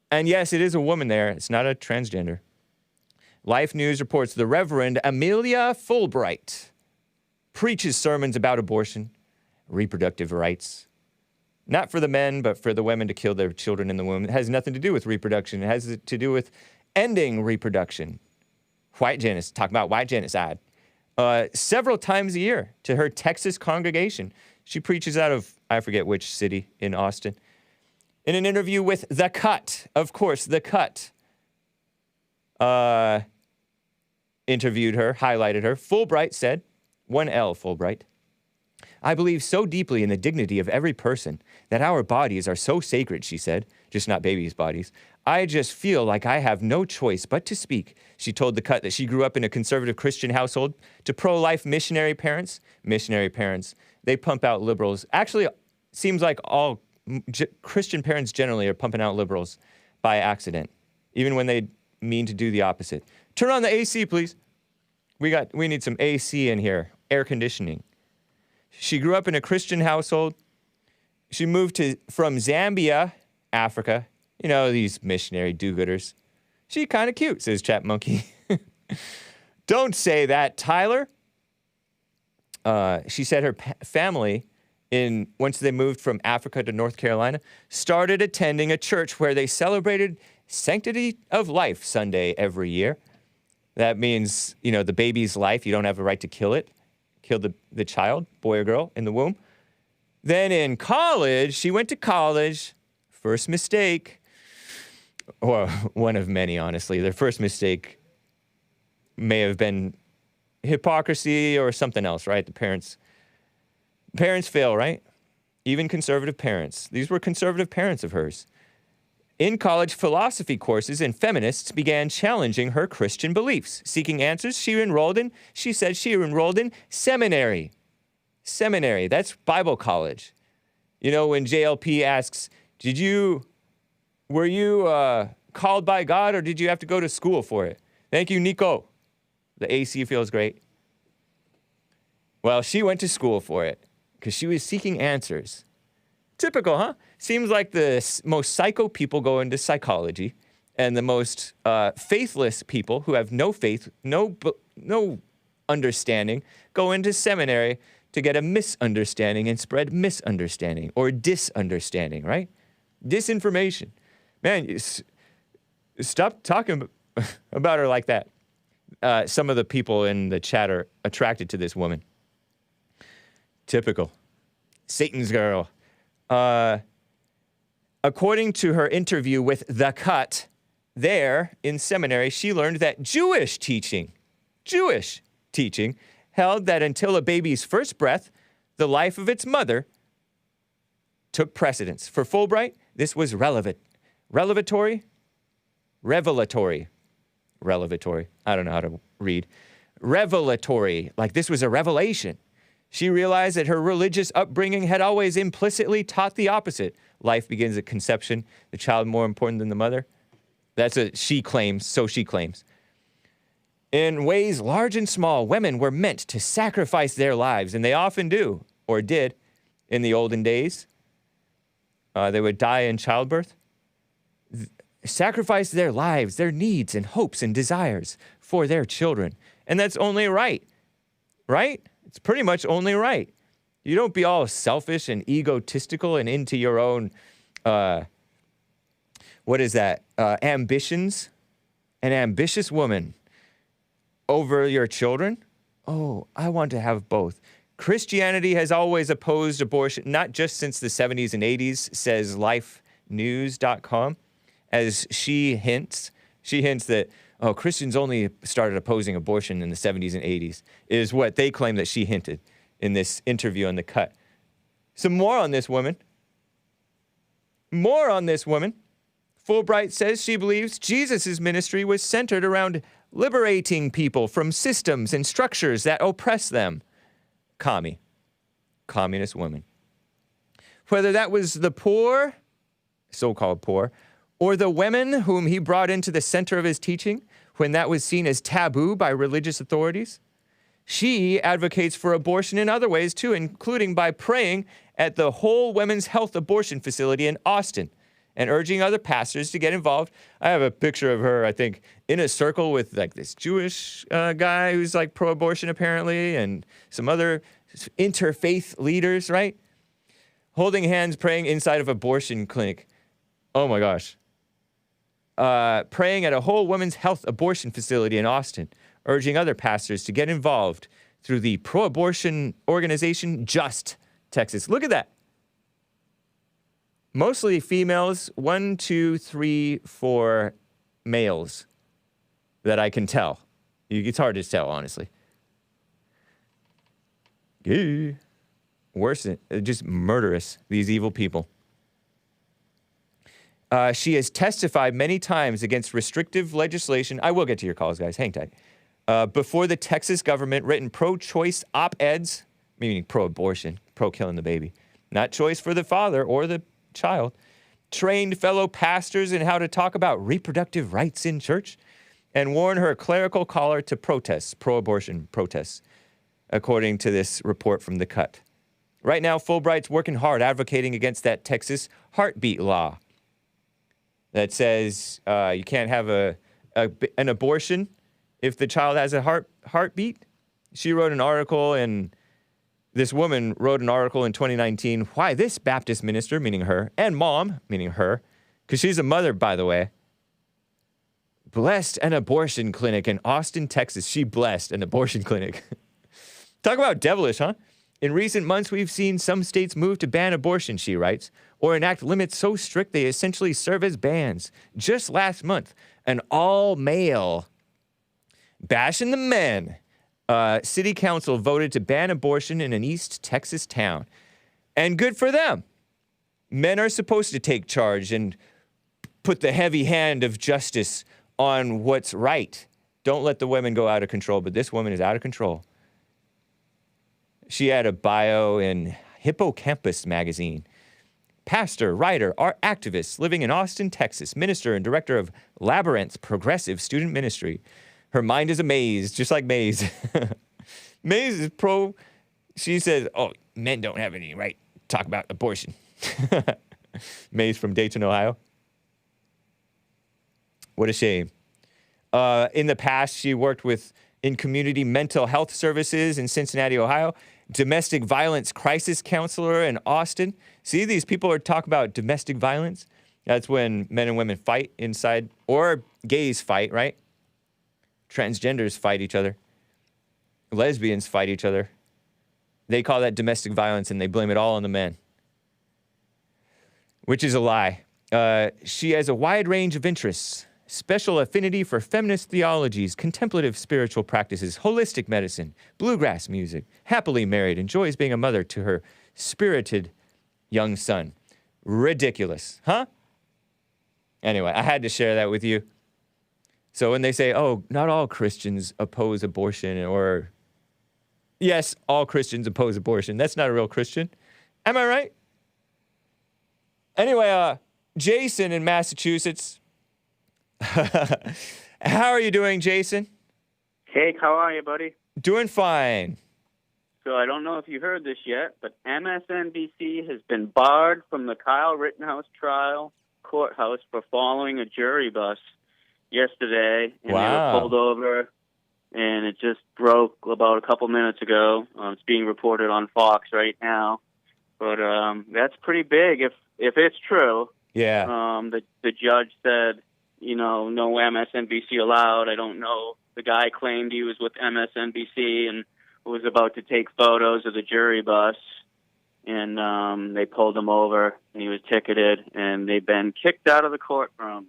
And yes, it is a woman there. It's not a transgender. Life News reports the Reverend Amelia Fulbright preaches sermons about abortion, reproductive rights. Not for the men, but for the women to kill their children in the womb. It has nothing to do with reproduction. It has to do with ending reproduction. White genocide. Talk about white genocide. Several times a year to her Texas congregation. She preaches out of, I forget which city in Austin. In an interview with The Cut, of course, The Cut interviewed her, highlighted her. Fulbright said, 1L Fulbright, I believe so deeply in the dignity of every person that our bodies are so sacred, she said, just not babies' bodies. I just feel like I have no choice but to speak. She told The Cut that she grew up in a conservative Christian household. To pro-life missionary parents, they pump out liberals. Actually, seems like all Christian parents generally are pumping out liberals by accident, even when they mean to do the opposite. Turn on the AC, please. We need some AC in here, air conditioning. She grew up in a Christian household. She moved from Zambia, Africa. You know, these missionary do-gooders. She kind of cute, says Chat Monkey. Don't say that, Tyler. She said her family, once they moved from Africa to North Carolina, started attending a church where they celebrated Sanctity of Life Sunday every year. That means, you know, the baby's life, you don't have a right to kill it. Kill the child, boy or girl, in the womb. Then in college, she went to college. First mistake. Or one of many, honestly. Their first mistake may have been hypocrisy or something else, right? The parents Parents fail, right? Even conservative parents. These were conservative parents of hers. In college philosophy courses, and feminists began challenging her Christian beliefs. Seeking answers, she said she enrolled in seminary. Seminary, that's Bible college. You know, when JLP asks, were you called by God, or did you have to go to school for it? Thank you, Nico. The AC feels great. Well, she went to school for it because she was seeking answers. Typical, huh? Seems like the most psycho people go into psychology, and the most faithless people who have no faith, no understanding, go into seminary to get a misunderstanding and spread misunderstanding or disunderstanding, right? Disinformation. Man, stop talking about her like that. Some of the people in the chat are attracted to this woman. Typical. Satan's girl. According to her interview with The Cut, there in seminary, she learned that Jewish teaching held that until a baby's first breath, the life of its mother took precedence. For Fulbright, this was revelatory. I don't know how to read. Revelatory, like this was a revelation. She realized that her religious upbringing had always implicitly taught the opposite. Life begins at conception, the child more important than the mother. That's what she claims, so she claims. In ways large and small, women were meant to sacrifice their lives, and they often do, or did, in the olden days. They would die in childbirth. Sacrifice their lives, their needs and hopes and desires for their children. And that's only right, right? It's pretty much only right. You don't be all selfish and egotistical and into your own, ambitions. An ambitious woman over your children? Oh, I want to have both. Christianity has always opposed abortion, not just since the 70s and 80s, says lifenews.com. As she hints that, Christians only started opposing abortion in the 70s and 80s, is what they claim that she hinted in this interview on The Cut. Some more on this woman. Fulbright says she believes Jesus' ministry was centered around liberating people from systems and structures that oppress them. Communist woman. Whether that was the poor, so-called poor, or the women whom he brought into the center of his teaching when that was seen as taboo by religious authorities. She advocates for abortion in other ways too, including by praying at the Whole Women's Health Abortion Facility in Austin and urging other pastors to get involved. I have a picture of her, I think, in a circle with like this Jewish guy who's like pro-abortion apparently, and some other interfaith leaders, right? Holding hands, praying inside of abortion clinic. Oh my gosh. Praying at a Whole Women's Health Abortion Facility in Austin, urging other pastors to get involved through the pro-abortion organization Just Texas. Look at that. Mostly females, 1, 2, 3, 4 males that I can tell. It's hard to tell, honestly. Worse than, just murderous, these evil people. She has testified many times against restrictive legislation. I will get to your calls, guys. Hang tight. Before the Texas government, written pro-choice op-eds, meaning pro-abortion, pro-killing the baby, not choice for the father or the child, trained fellow pastors in how to talk about reproductive rights in church, and warned her clerical caller to protests, pro-abortion protests, according to this report from The Cut. Right now, Fulbright's working hard advocating against that Texas heartbeat law that says you can't have an abortion if the child has a heartbeat. She wrote an article, and this woman wrote an article in 2019, why this Baptist minister, meaning her, and mom, meaning her, because she's a mother, by the way, blessed an abortion clinic in Austin, Texas. She blessed an abortion clinic. Talk about devilish, huh? In recent months, we've seen some states move to ban abortion, she writes, or enact limits so strict they essentially serve as bans. Just last month, an all-male bashing the men City Council voted to ban abortion in an East Texas town. And good for them. Men are supposed to take charge and put the heavy hand of justice on what's right. Don't let the women go out of control, but this woman is out of control. She had a bio in Hippocampus magazine. Pastor, writer, art activist, living in Austin, Texas, minister and director of Labyrinth Progressive Student Ministry. Her mind is a maze, just like Maze. Maze is pro. She says, oh, men don't have any right to talk about abortion. Maze from Dayton, Ohio. What a shame. In the past, she worked in community mental health services in Cincinnati, Ohio. Domestic violence crisis counselor in Austin. See, these people are talking about domestic violence. That's when men and women fight inside, or gays fight, right? Transgenders fight each other. Lesbians fight each other. They call that domestic violence, and they blame it all on the men, which is a lie. She has a wide range of interests. Special affinity for feminist theologies, contemplative spiritual practices, holistic medicine, bluegrass music, happily married, enjoys being a mother to her spirited young son. Ridiculous, huh? Anyway, I had to share that with you. So when they say, oh, not all Christians oppose abortion, or yes, all Christians oppose abortion, that's not a real Christian. Am I right? Anyway, Jason in Massachusetts. How are you doing, Jason? Hake, how are you, buddy? Doing fine. So I don't know if you heard this yet, but MSNBC has been barred from the Kyle Rittenhouse trial courthouse for following a jury bus yesterday. And Wow. They were pulled over, and it just broke about a couple minutes ago. It's being reported on Fox right now. But that's pretty big if it's true. Yeah. The judge said, no MSNBC allowed. I don't know. The guy claimed he was with MSNBC and was about to take photos of the jury bus, and they pulled him over, and he was ticketed, and they've been kicked out of the courtroom.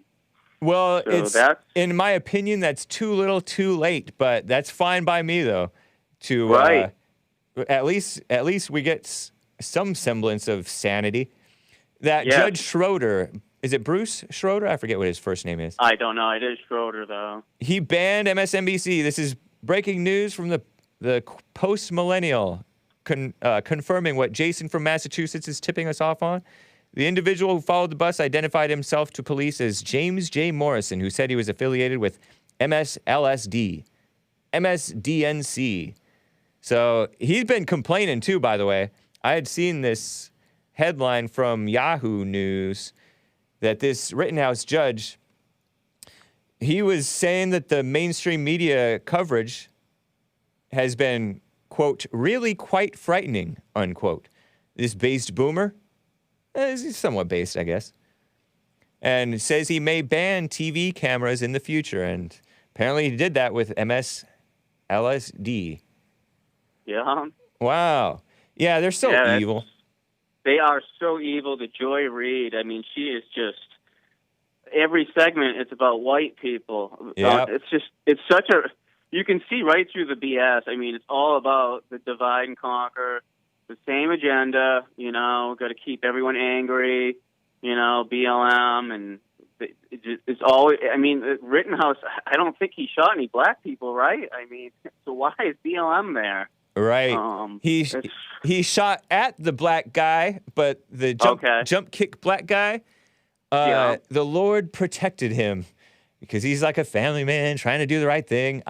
Well, So in my opinion, that's too little, too late. But that's fine by me, though. Right. At least we get some semblance of sanity. That Judge Schroeder. Is it Bruce Schroeder? I forget what his first name is. I don't know. It is Schroeder, though. He banned MSNBC. This is breaking news from the post-millennial, confirming what Jason from Massachusetts is tipping us off on. The individual who followed the bus identified himself to police as James J. Morrison, who said he was affiliated with MSLSD, MSDNC. So he's been complaining, too, by the way. I had seen this headline from Yahoo News that this Rittenhouse judge, he was saying that the mainstream media coverage has been, quote, really quite frightening, unquote. This based boomer, he's somewhat based, I guess, and says he may ban TV cameras in the future, and apparently he did that with MSLSD. Yeah. Wow. Yeah, they're so evil. They are so evil. The Joy Reid, I mean, she is just, every segment, it's about white people. Yeah. It's such a, you can see right through the BS. I mean, it's all about the divide and conquer, the same agenda, got to keep everyone angry, BLM, and it's always, I mean, Rittenhouse, I don't think he shot any black people, right? I mean, so why is BLM there? Right. He shot at the black guy, but the jump kick black guy, the Lord protected him because he's like a family man trying to do the right thing.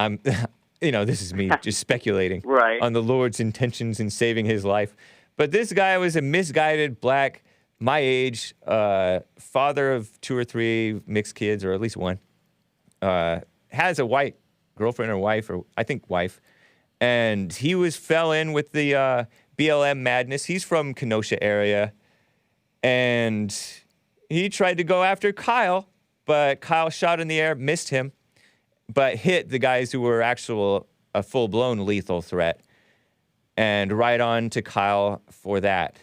This is me just speculating on the Lord's intentions in saving his life. But this guy was a misguided black, my age, father of 2 or 3 mixed kids, or at least one, has a white girlfriend or wife, or I think wife. And he fell in with the BLM madness. He's from Kenosha area. And he tried to go after Kyle, but Kyle shot in the air, missed him, but hit the guys who were a full-blown lethal threat. And right on to Kyle for that.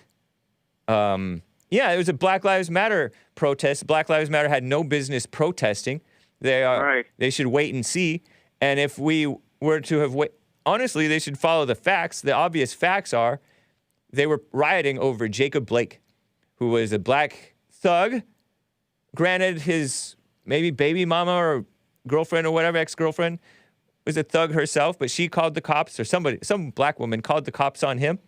It was a Black Lives Matter protest. Black Lives Matter had no business protesting. They should wait and see. And if we were to have honestly, they should follow the facts. The obvious facts are they were rioting over Jacob Blake, who was a black thug. Granted, his maybe baby mama or girlfriend or whatever, ex-girlfriend, was a thug herself, but she called the cops, or some black woman called the cops on him.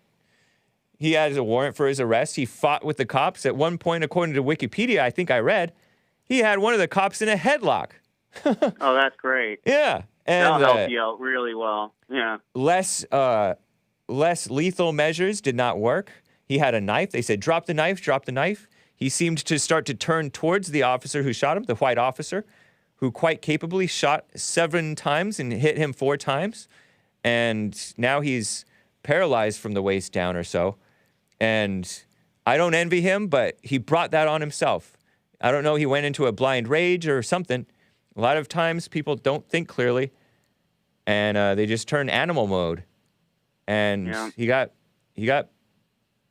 He had a warrant for his arrest. He fought with the cops. At one point, according to Wikipedia, I think I read, he had one of the cops in a headlock. Oh, that's great. Yeah. And, that'll help you out really well. Yeah. Less lethal measures did not work. He had a knife. They said, drop the knife, drop the knife. He seemed to start to turn towards the officer who shot him, the white officer, who quite capably shot 7 times and hit him 4 times. And now he's paralyzed from the waist down or so. And I don't envy him, but he brought that on himself. I don't know, he went into a blind rage or something. A lot of times people don't think clearly, and they just turn animal mode. And he got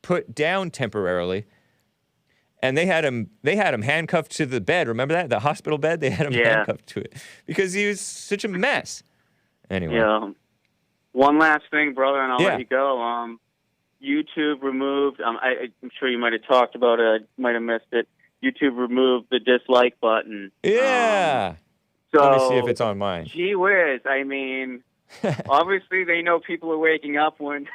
put down temporarily. And they had him handcuffed to the bed. Remember that? The hospital bed? They had him handcuffed to it because he was such a mess. Anyway. Yeah. One last thing, brother, and I'll let you go. YouTube removed, I'm sure you might have talked about it. I might have missed it. YouTube removed the dislike button. Yeah. So, let me see if it's on mine. Gee whiz. I mean, obviously they know people are waking up when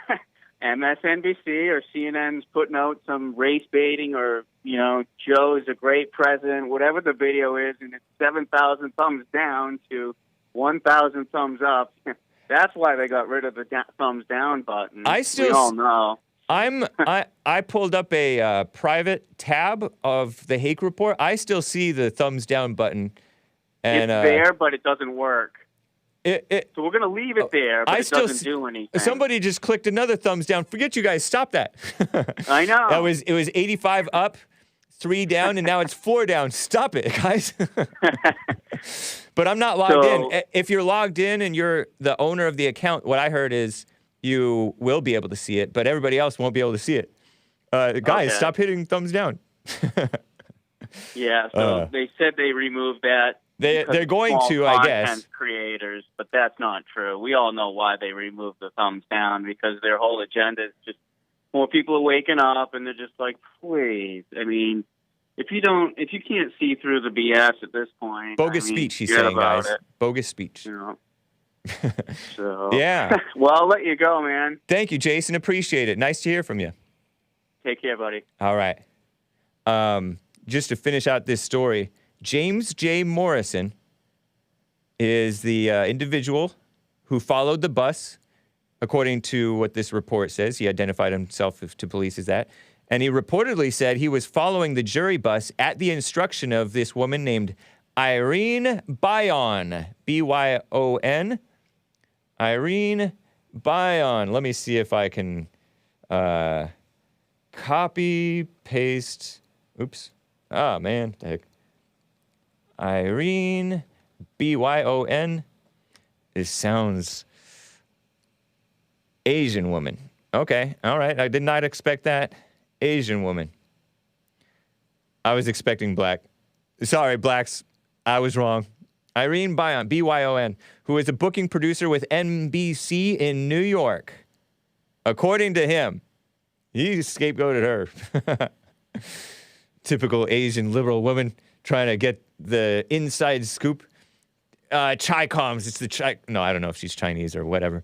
MSNBC or CNN's putting out some race baiting or, Joe's a great president, whatever the video is, and it's 7,000 thumbs down to 1,000 thumbs up. That's why they got rid of the thumbs down button. We all know. I pulled up a private tab of the Hake Report. I still see the thumbs down button. And, it's there, but it doesn't work. So we're going to leave it there, but it doesn't do anything. Somebody just clicked another thumbs down. Forget you guys. Stop that. I know. It was 85 up, 3 down, and now it's 4 down. Stop it, guys. But I'm not logged in. If you're logged in and you're the owner of the account, what I heard is you will be able to see it, but everybody else won't be able to see it. Guys, stop hitting thumbs down. Yeah, so they said they removed that. They're going to, I guess. Content creators, but that's not true. We all know why they removed the thumbs down, because their whole agenda is just more people are waking up, and they're just like, please. I mean, if you can't see through the BS at this point, bogus speech, he's saying, guys. Bogus speech. So yeah. Well, I'll let you go, man. Thank you, Jason. Appreciate it. Nice to hear from you. Take care, buddy. All right. Just to finish out this story, James J. Morrison is the individual who followed the bus, according to what this report says. He identified himself to police as that. And he reportedly said he was following the jury bus at the instruction of this woman named Irene Bayon, B-Y-O-N. Irene Bayon. Let me see if I can copy, paste. Oops. Oh, man. The heck. Irene B-Y-O-N. This sounds Asian woman. Okay. All right. I did not expect that. Asian woman. I was expecting black. Sorry, blacks. I was wrong. Irene Bayon, B-Y-O-N, who is a booking producer with NBC in New York. According to him, he scapegoated her. Typical Asian liberal woman trying to get the inside scoop. Chi-coms, it's the Chi... No, I don't know if she's Chinese or whatever.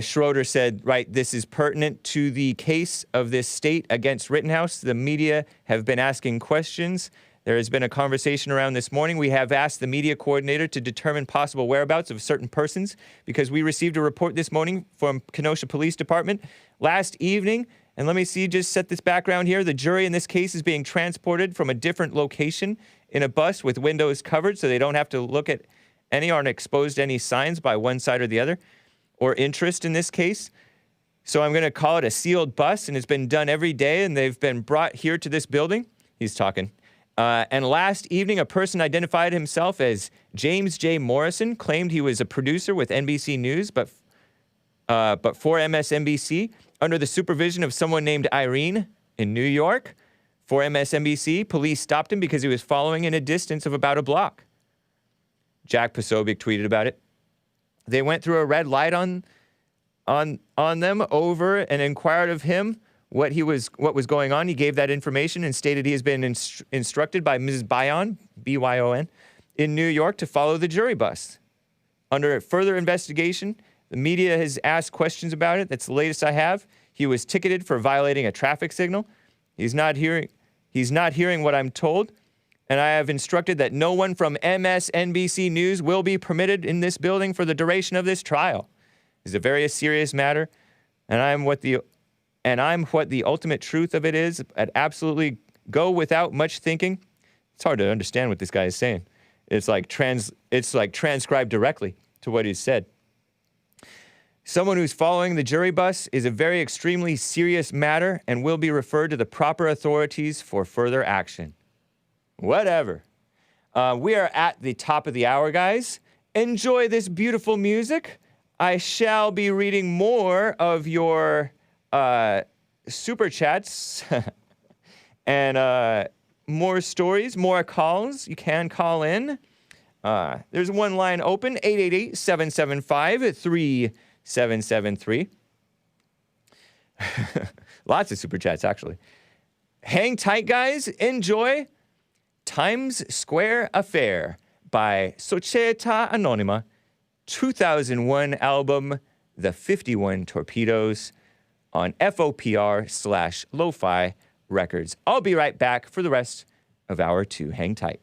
Schroeder said, right, this is pertinent to the case of this state against Rittenhouse. The media have been asking questions. There has been a conversation around this morning. We have asked the media coordinator to determine possible whereabouts of certain persons because we received a report this morning from Kenosha Police Department last evening. And let me see, just set this background here. The jury in this case is being transported from a different location in a bus with windows covered so they don't have to look at any or exposed to any signs by one side or the other or interest in this case. So I'm going to call it a sealed bus, and it's been done every day, and they've been brought here to this building. He's talking. And last evening, a person identified himself as James J. Morrison, claimed he was a producer with NBC News, but for MSNBC, under the supervision of someone named Irene in New York. For MSNBC, police stopped him because he was following in a distance of about a block. Jack Posobiec tweeted about it. They went through a red light on them over and inquired of him what was going on. He gave that information and stated he has been instructed by Mrs. Byon, B-Y-O-N, in New York to follow the jury bus. Under further investigation, the media has asked questions about it. That's the latest I have. He was ticketed for violating a traffic signal. He's not hearing what I'm told, and I have instructed that no one from MSNBC News will be permitted in this building for the duration of this trial. It's a very serious matter, and I'm what the ultimate truth of it is. I'd absolutely go without much thinking. It's hard to understand what this guy is saying. It's like transcribed directly to what he said. Someone who's following the jury bus is a very extremely serious matter and will be referred to the proper authorities for further action. Whatever. We are at the top of the hour, guys. Enjoy this beautiful music. I shall be reading more of your super chats and more stories, more calls. You can call in. There's one line open, 888-775-3773. Lots of super chats, actually. Hang tight, guys. Enjoy Times Square Affair by Societá Anonima, 2001 album, The 51 Torpedoes, on FOPR/Lo-Fi Records. I'll be right back for the rest of hour 2. Hang tight.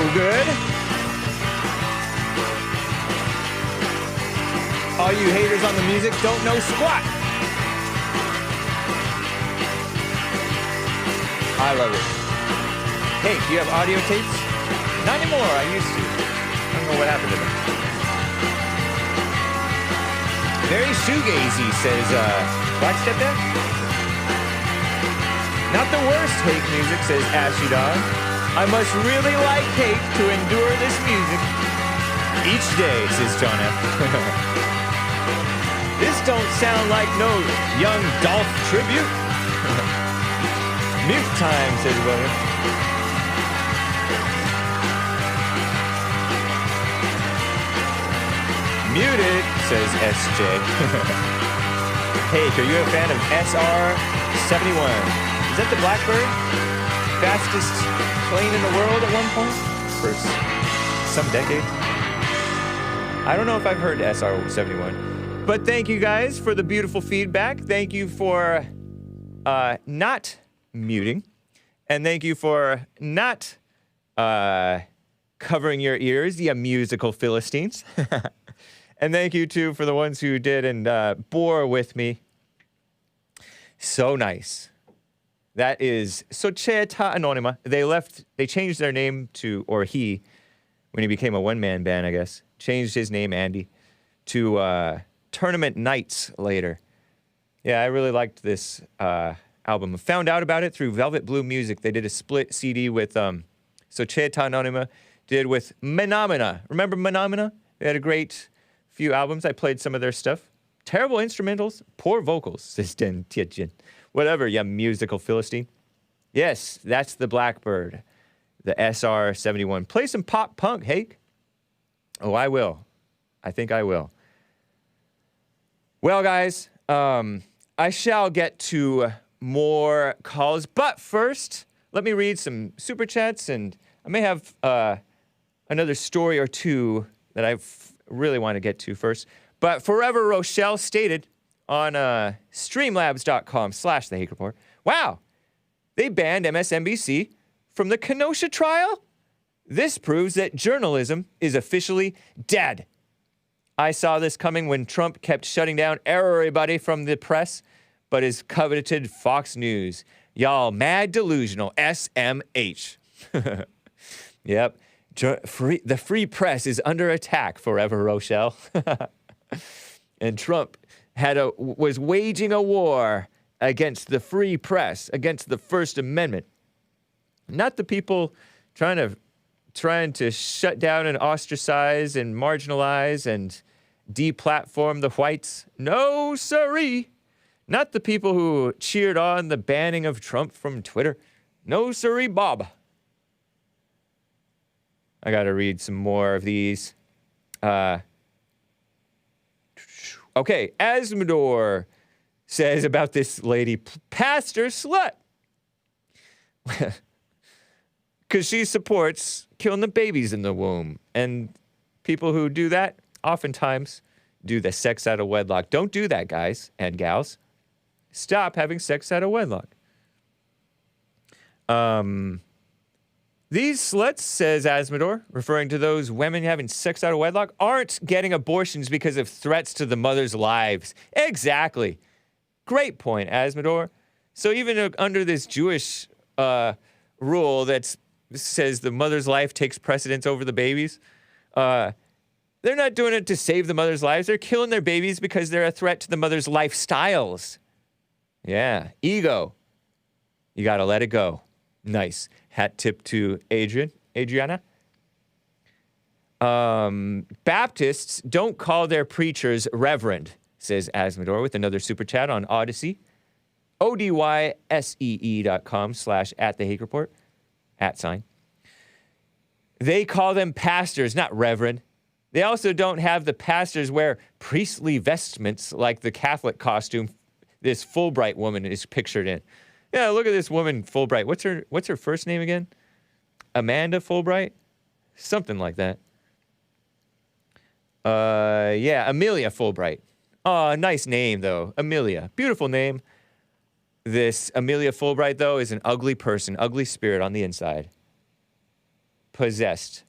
Good. All you haters on the music don't know squat. I love it. Hey, do you have audio tapes? Not anymore. I used to. I don't know what happened to them. Very shoegazy, says Black Step there. Not the worst Hake music, says Ashy Dog. I must really like Hake to endure this music each day, says John F. This don't sound like no Young Dolph tribute. Mute time, says William. Muted, says SJ. Hake, are you a fan of SR-71? Is that the Blackbird? Fastest plane in the world at one point? For some decade? I don't know if I've heard SR-71. But thank you guys for the beautiful feedback. Thank you for not muting. And thank you for not covering your ears, you musical Philistines. And thank you, too, for the ones who did and bore with me. So nice. That is Societá Anonima. They changed their name to, or he, when he became a one-man band, I guess, changed his name, Andy, to Tournament Nights later. Yeah, I really liked this album. I found out about it through Velvet Blue Music. They did a split CD with Societá Anonima, did with Menomina. Remember Menomina? They had a great few albums. I played some of their stuff. Terrible instrumentals, poor vocals, says Den Tietjen. Whatever, you musical Philistine. Yes, that's the Blackbird, the SR-71. Play some pop punk, Hake. Oh, I will. I think I will. Well, guys, I shall get to more calls, but first, let me read some super chats, and I may have another story or two that I really want to get to first. But Forever Rochelle stated on streamlabs.com/the Hake Report, wow, they banned MSNBC from the Kenosha trial? This proves that journalism is officially dead. I saw this coming when Trump kept shutting down everybody from the press, but his coveted Fox News. Y'all mad delusional, SMH. Yep. The free press is under attack, Forever Rochelle. And Trump was waging a war against the free press, against the First Amendment. Not the people trying to shut down and ostracize and marginalize and deplatform the whites. No, sirree. Not the people who cheered on the banning of Trump from Twitter. No, sirree, Bob. I got to read some more of these. Okay, Asmodor says about this lady, pastor slut. Because she supports killing the babies in the womb. And people who do that oftentimes do the sex out of wedlock. Don't do that, guys and gals. Stop having sex out of wedlock. These sluts, says Asmodor, referring to those women having sex out of wedlock, aren't getting abortions because of threats to the mother's lives. Exactly. Great point, Asmodor. So even under this Jewish rule that says the mother's life takes precedence over the babies, they're not doing it to save the mother's lives. They're killing their babies because they're a threat to the mother's lifestyles. Yeah, ego. You got to let it go. Nice. Hat tip to Adriana. Baptists don't call their preachers reverend, says Asmodor with another super chat on Odyssey. ODYSEE.com/@the-Hake Report. @ They call them pastors, not reverend. They also don't have the pastors wear priestly vestments like the Catholic costume this Fulbright woman is pictured in. Yeah, look at this woman, Fulbright. What's her first name again? Amanda Fulbright? Something like that. Yeah, Amelia Fulbright. Oh, nice name, though. Amelia. Beautiful name. This Amelia Fulbright, though, is an ugly person, ugly spirit on the inside. Possessed.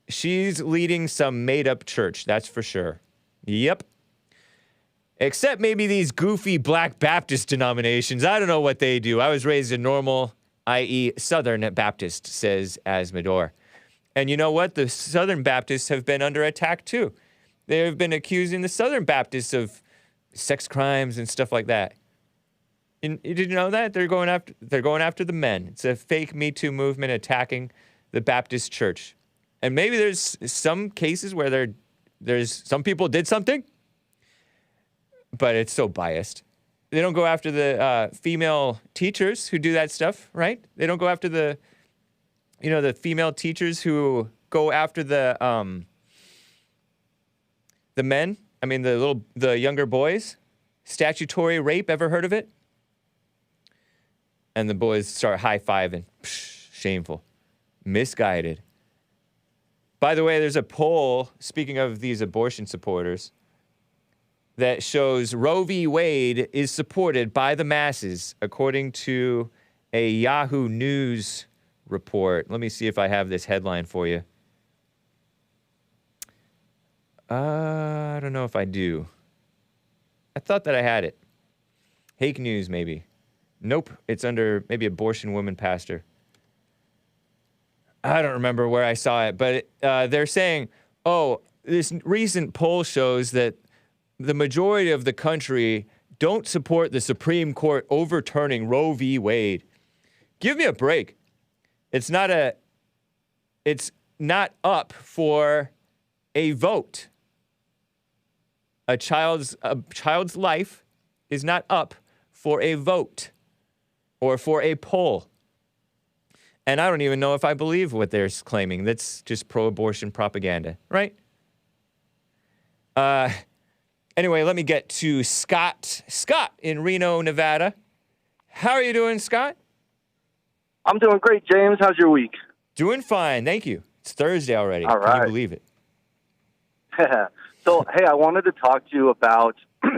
She's leading some made-up church, that's for sure. Yep. Except maybe these goofy Black Baptist denominations. I don't know what they do. I was raised a normal, i.e. Southern Baptist, says Asmodor. And you know what? The Southern Baptists have been under attack, too. They have been accusing the Southern Baptists of sex crimes and stuff like that. And did you know that they're going after the men? It's a fake Me Too movement attacking the Baptist Church. And maybe there's some cases where there's some people did something, but it's so biased. They don't go after the female teachers who do that stuff, right? They don't go after the female teachers who go after the men. I mean, the younger boys. Statutory rape, ever heard of it? And the boys start high-fiving. Psh, shameful. Misguided. By the way, there's a poll, speaking of these abortion supporters, that shows Roe v. Wade is supported by the masses, according to a Yahoo News report. Let me see if I have this headline for you. I don't know if I do. I thought that I had it. Hake News, maybe. Nope, it's under maybe abortion woman pastor. I don't remember where I saw it, but they're saying, this recent poll shows that the majority of the country don't support the Supreme Court overturning Roe v. Wade. Give me a break. It's not up for a vote. A child's life is not up for a vote or for a poll. And I don't even know if I believe what they're claiming. That's just pro-abortion propaganda, right? Anyway, let me get to Scott. Scott in Reno, Nevada. How are you doing, Scott? I'm doing great, James. How's your week? Doing fine, thank you. It's Thursday already. All right. Can you believe it? So, hey, I wanted to talk to you about,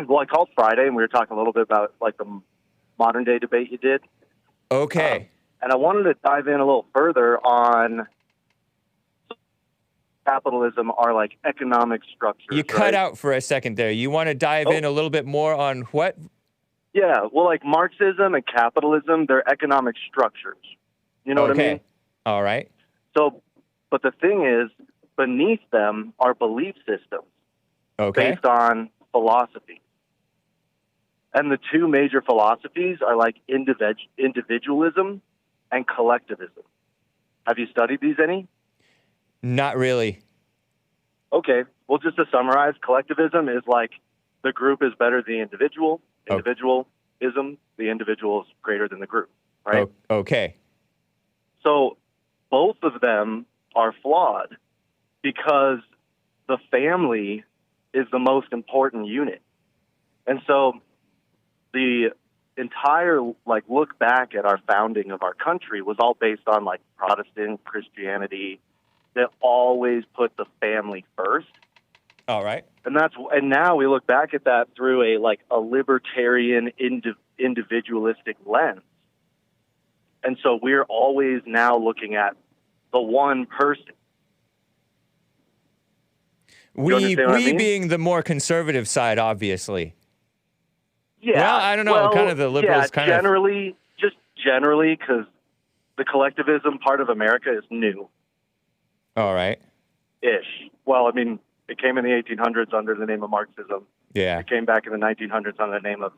well, I called Friday, and we were talking a little bit about, like, the modern-day debate you did. Okay. And I wanted to dive in a little further on capitalism are, like, economic structures. You cut out for a second there. You want to dive in a little bit more on what? Yeah, well, like, Marxism and capitalism, they're economic structures. You know what I mean? All right. So, but the thing is, beneath them are belief systems. Okay. Based on philosophy. And the two major philosophies are like individualism and collectivism. Have you studied these any? Not really. Okay. Well, just to summarize, collectivism is like the group is better than the individual. Individualism, the individual is greater than the group, right? Okay. So both of them are flawed because the family is the most important unit. And so the entire, like, look back at our founding of our country was all based on, like, Protestant Christianity that always put the family first. All right. And now we look back at that through a libertarian individualistic lens. And so we're always now looking at the one person. We being the more conservative side, obviously. Yeah. Well, I don't know. Kind of the liberals generally, because the collectivism part of America is new. All right. Ish. Well, I mean, it came in the 1800s under the name of Marxism. Yeah. It came back in the 1900s under the name of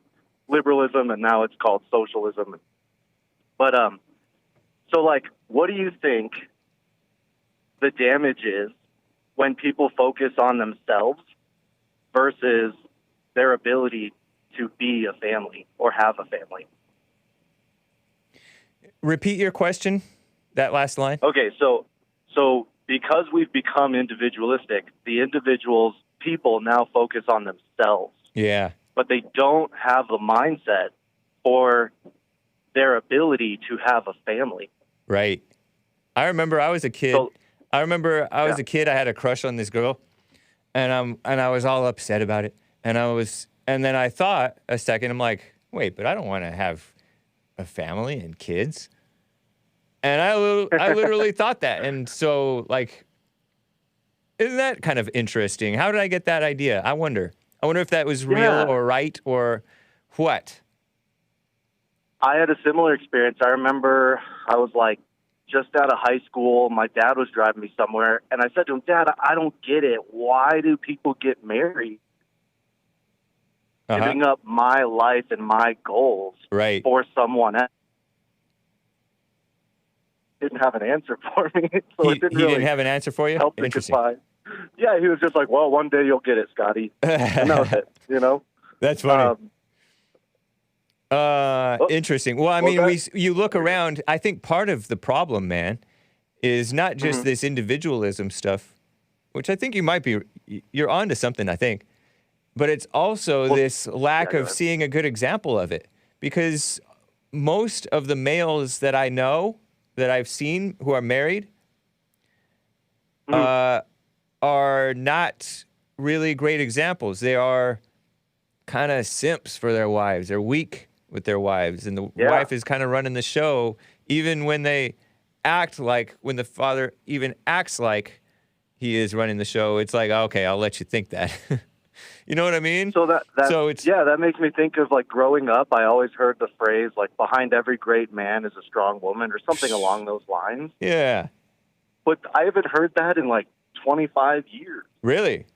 liberalism, and now it's called socialism. But, so, like, what do you think the damage is when people focus on themselves versus their ability to be a family or have a family? Repeat your question, that last line. Okay, so because we've become individualistic, people now focus on themselves. Yeah. But they don't have the mindset or their ability to have a family. Right. I remember I was a kid. I had a crush on this girl, and I was all upset about it. And then I thought a second, I'm like, wait, but I don't want to have a family and kids. And I literally thought that. And so, like, isn't that kind of interesting? How did I get that idea? I wonder if that was real or right or what. I had a similar experience. I remember I was like just out of high school. My dad was driving me somewhere, and I said to him, "Dad, I don't get it. Why do people get married?" giving up my life and my goals Right. for someone else. Didn't have an answer for me, so it didn't He really didn't have an answer for you? help the Interesting. goodbye. Yeah, he was just like, well, one day you'll get it, Scotty. And that was it, you know? That's funny. Interesting. Well, I mean, you look around, I think part of the problem, man, is not just this individualism stuff, which I think you're onto something, I think, but it's also this lack of seeing a good example of it. Because most of the males that I know, that I've seen who are married, are not really great examples. They are kind of simps for their wives. They're weak with their wives, and the wife is kind of running the show, even when they when the father even acts like he is running the show. It's like, okay, I'll let you think that. You know what I mean? So that makes me think of, like, growing up, I always heard the phrase, like, behind every great man is a strong woman, or something along those lines. Yeah. But I haven't heard that in, like, 25 years. Really?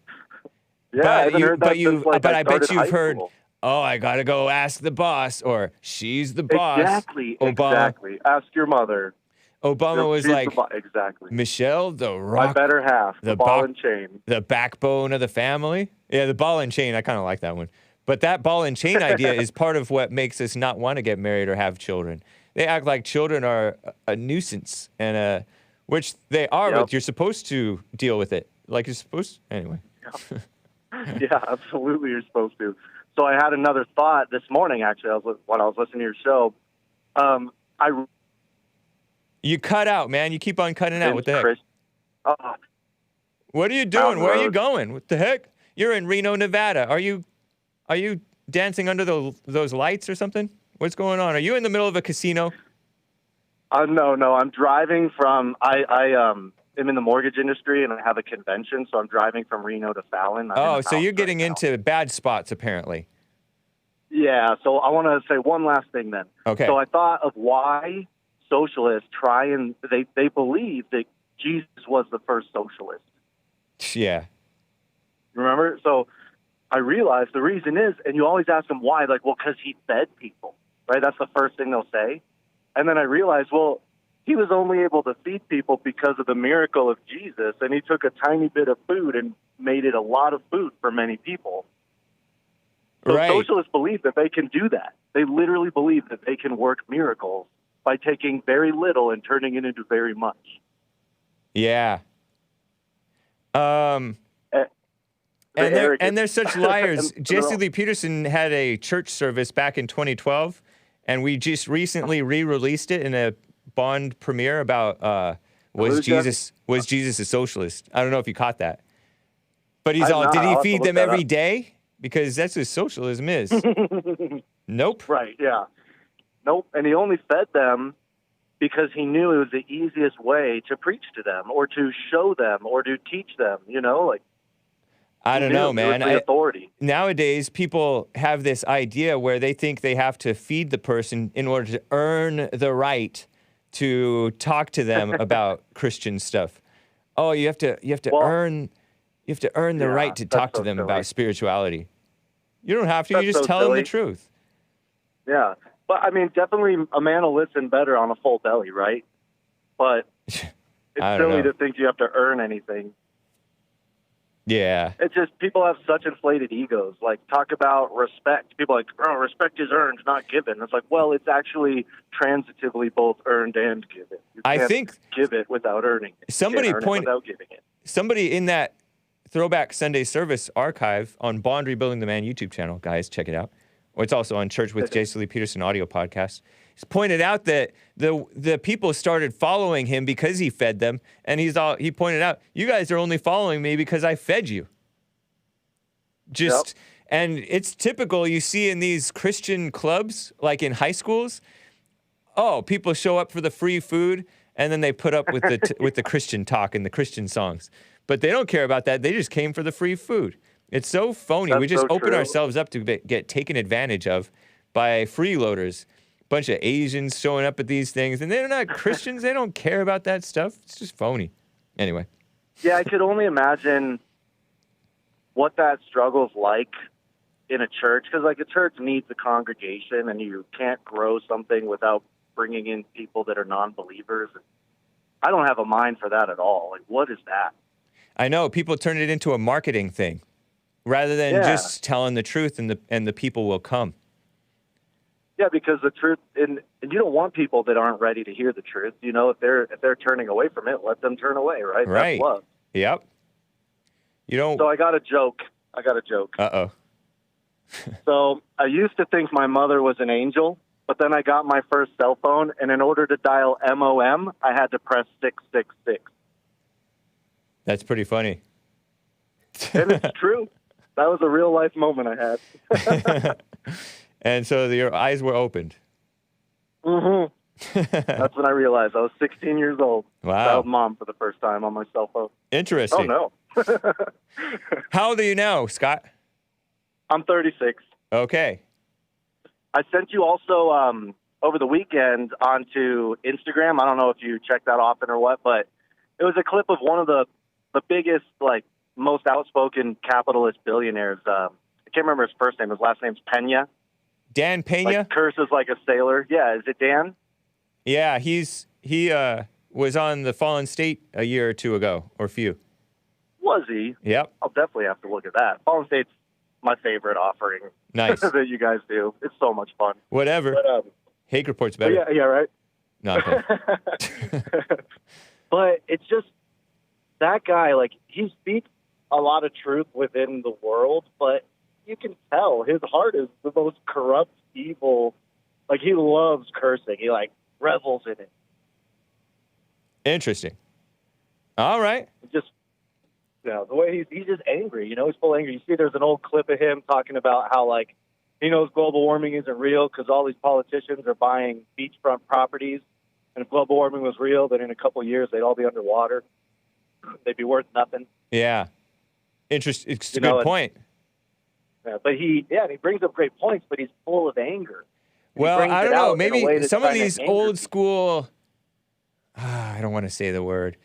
Yeah, I haven't heard that since, like, but I bet started you've high heard, school. oh, I got to go ask the boss, or she's the boss. Exactly, Obama. exactly. Ask your mother. Obama was She's like, exactly. Michelle, the rock. My better half, the ball and chain. The backbone of the family. Yeah, the ball and chain, I kind of like that one. But that ball and chain idea is part of what makes us not want to get married or have children. They act like children are a nuisance, and which they are, but you're supposed to deal with it. Like you're supposed to. Anyway. Yeah, absolutely, you're supposed to. So I had another thought this morning, actually, when I was listening to your show. You cut out, man. You keep on cutting out. What the heck? What are you doing? Where are you going? What the heck? You're in Reno, Nevada. Are you dancing under those lights or something? What's going on? Are you in the middle of a casino? No. I'm driving from. I am in the mortgage industry, and I have a convention, so I'm driving from Reno to Fallon. So you're getting into bad spots, apparently. Yeah. So I want to say one last thing then. Okay. So I thought of why socialists they believe that Jesus was the first socialist. Yeah. Remember? So I realized the reason is, and you always ask them why, like, well, because he fed people, right? That's the first thing they'll say. And then I realized, well, he was only able to feed people because of the miracle of Jesus, and he took a tiny bit of food and made it a lot of food for many people. So socialists believe that they can do that. They literally believe that they can work miracles by taking very little and turning it into very much. Yeah. And they're such liars. Jesse Lee Peterson had a church service back in 2012, and we just recently re-released it in a Bond premiere about was Jesus a socialist? I don't know if you caught that. But did he feed them every day? Because that's what socialism is. Nope. Right, yeah. Nope. And he only fed them because he knew it was the easiest way to preach to them or to show them or to teach them, like. I don't know, man. The authority. Nowadays, people have this idea where they think they have to feed the person in order to earn the right to talk to them about Christian stuff. Oh, you have to earn the right to talk to them about spirituality. You don't have to. You just tell them the truth. Yeah. But, I mean, definitely a man will listen better on a full belly, right? But it's silly to think you have to earn anything. Yeah. It's just people have such inflated egos. Like, talk about respect. People are like, oh, respect is earned, not given. It's like, well, it's actually transitively both earned and given. You can't give it without earning it. Without giving it. Somebody in that Throwback Sunday Service archive on Bond Rebuilding the Man YouTube channel, guys, check it out. Or it's also on Church with Jesse Lee Peterson audio podcast. He's pointed out that the people started following him because he fed them, and he pointed out, you guys are only following me because I fed you. And it's typical you see in these Christian clubs, like in high schools. Oh, people show up for the free food, and then they put up with the Christian talk and the Christian songs. But they don't care about that. They just came for the free food. It's so phony. We just open ourselves up to get taken advantage of by freeloaders. Bunch of Asians showing up at these things, and they're not Christians. They don't care about that stuff. It's just phony. Anyway. Yeah, I could only imagine what that struggle's like in a church, because like a church needs a congregation, and you can't grow something without bringing in people that are non-believers. I don't have a mind for that at all. Like, what is that? I know people turn it into a marketing thing rather than just telling the truth, and the people will come. Yeah, because the truth, and you don't want people that aren't ready to hear the truth. You know, if they're turning away from it, let them turn away, right? Right. That's love. Yep. You don't. So I got a joke. Uh-oh. So I used to think my mother was an angel, but then I got my first cell phone, and in order to dial MOM, I had to press 666. That's pretty funny. And it's true. That was a real life moment I had. And so your eyes were opened. Mm-hmm. That's when I realized I was 16 years old. Wow. I dialed Mom for the first time on my cell phone. Interesting. Oh, no. How old are you now, Scott? I'm 36. Okay. I sent you also over the weekend onto Instagram. I don't know if you check that often or what, but it was a clip of one of the biggest, like, most outspoken capitalist billionaires. I can't remember his first name. His last name's Pena. Dan Pena? Like, curses like a sailor. Yeah, is it Dan? Yeah, he was on the Fallen State a year or two ago, or a few. Was he? Yep. I'll definitely have to look at that. Fallen State's my favorite offering. Nice. That you guys do. It's so much fun. Whatever. But, Hake Report's better. yeah, right? No, I'm kidding. But it's just, that guy, like, he speaks a lot of truth within the world, but you can tell his heart is the most corrupt, evil. Like, he loves cursing. He, like, revels in it. Interesting. All right. Just, you know, the way he's just angry. You know, he's full angry. You see, there's an old clip of him talking about how, like, he knows global warming isn't real because all these politicians are buying beachfront properties. And if global warming was real, then in a couple of years, they'd all be underwater. They'd be worth nothing. Yeah. It's a You know, good point. But he brings up great points, but he's full of anger. Well, I don't know. Maybe some of these old people. school, I don't want to say the word,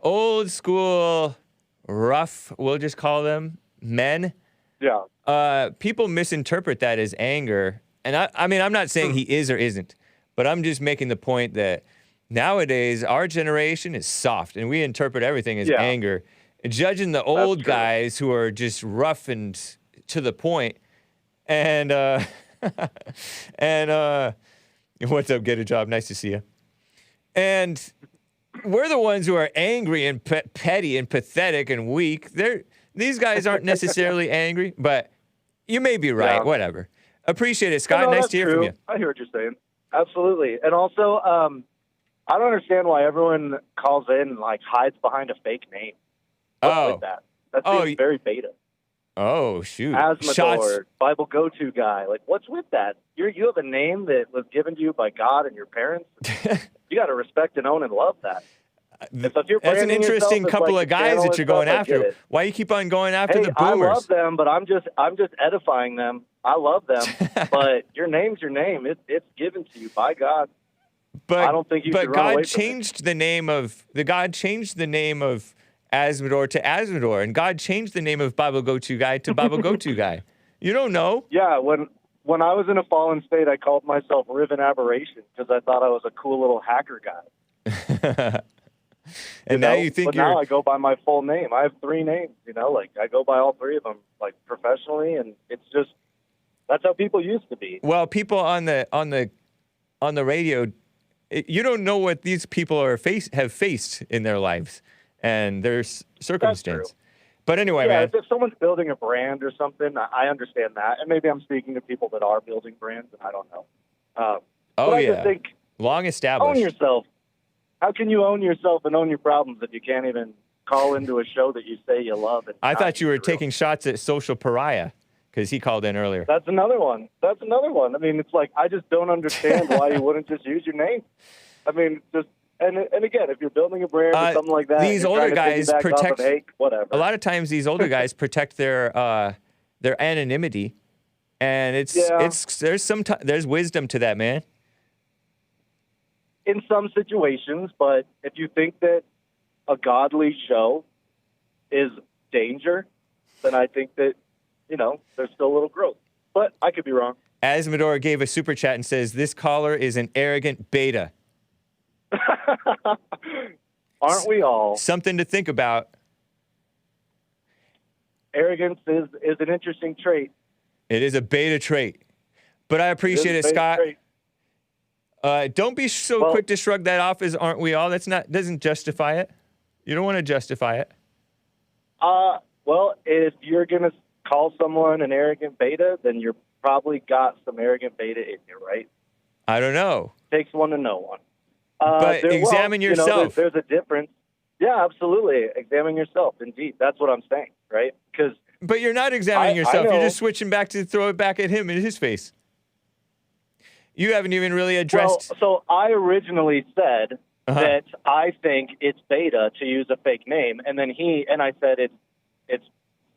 old school rough, we'll just call them, men. Yeah. People misinterpret that as anger. And I mean, I'm not saying he is or isn't, but I'm just making the point that nowadays our generation is soft and we interpret everything as anger. Judging the old guys who are just rough and to the point, and what's up? Get a job. Nice to see you. And we're the ones who are angry and petty and pathetic and weak. These guys aren't necessarily angry, but you may be right. Yeah. Whatever. Appreciate it, Scott. Nice to hear from you. I hear what you're saying. Absolutely. And also, I don't understand why everyone calls in and, like, hides behind a fake name. What's with that? That seems very beta. Oh, shoot. Asthmador, Bible go-to guy. Like, what's with that? You have a name that was given to you by God and your parents. You got to respect and own and love that. That's an interesting couple of guys that you're going after. Why you keep on going after the boomers? I love them, but I'm just edifying them. I love them, but your name's your name. It's given to you by God. But I don't think you should run away from it. God changed the name of Asthmador to Asthmador, and God changed the name of Bible Go-To Guy to Bible Go-To Guy. You don't know. Yeah, when I was in a fallen state, I called myself Riven Aberration because I thought I was a cool little hacker guy. And now you think now I go by my full name. I have 3 names, like I go by all 3 of them, like professionally, and it's just, that's how people used to be. Well, people on the radio, you don't know what these people have faced in their lives and their circumstance. But anyway, man. If someone's building a brand or something, I understand that. And maybe I'm speaking to people that are building brands, and I don't know. I just think, long established. Own yourself. How can you own yourself and own your problems if you can't even call into a show that you say you love? I thought you were taking shots at Social Pariah because he called in earlier. That's another one. I mean, it's like, I just don't understand why you wouldn't just use your name. I mean, just... And again, if you're building a brand or something like that, these older guys protect. Whatever. A lot of times, these older guys protect their anonymity, and there's wisdom to that, man. In some situations, but if you think that a godly show is danger, then I think that there's still a little growth. But I could be wrong. Asmodor gave a super chat and says, this caller is an arrogant beta. Aren't we all? Something to think about. Arrogance is an interesting trait. It is a beta trait. But I appreciate it, Scott. Don't be so quick to shrug that off as aren't we all. Doesn't justify it. You don't want to justify it. Well, if you're going to call someone an arrogant beta, then you're probably got some arrogant beta in you, right? I don't know. Takes one to know one. But examine yourself. There's a difference. Yeah, absolutely. Examine yourself. Indeed. That's what I'm saying, right? But you're not examining yourself. You're just switching back to throw it back at him in his face. You haven't even really addressed... Well, so I originally said that I think it's beta to use a fake name, and then I said it's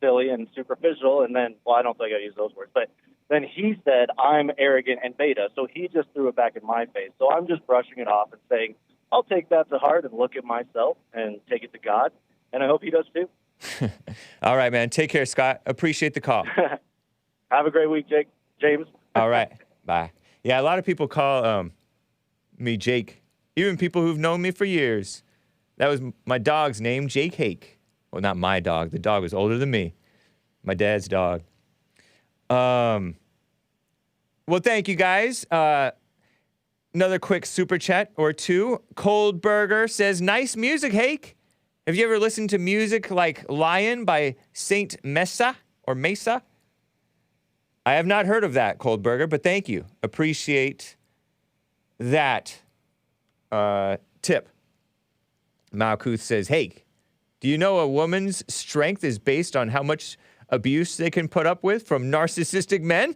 silly and superficial, and then, I don't think I used those words, but then he said I'm arrogant and beta, so he just threw it back in my face. So I'm just brushing it off and saying, I'll take that to heart and look at myself and take it to God, and I hope he does too. All right, man. Take care, Scott. Appreciate the call. Have a great week, James. All right. Bye. Yeah, a lot of people call me Jake, even people who've known me for years. That was my dog's name, Jake Hake. Well, not my dog. The dog was older than me. My dad's dog. Well, thank you, guys. Another quick super chat or two. Cold Burger says, nice music, Hake. Have you ever listened to music like Lion by Saint Mesa or Mesa? I have not heard of that, Cold Burger, but thank you. Appreciate that tip. Malkuth says, hey, do you know a woman's strength is based on how much abuse they can put up with from narcissistic men?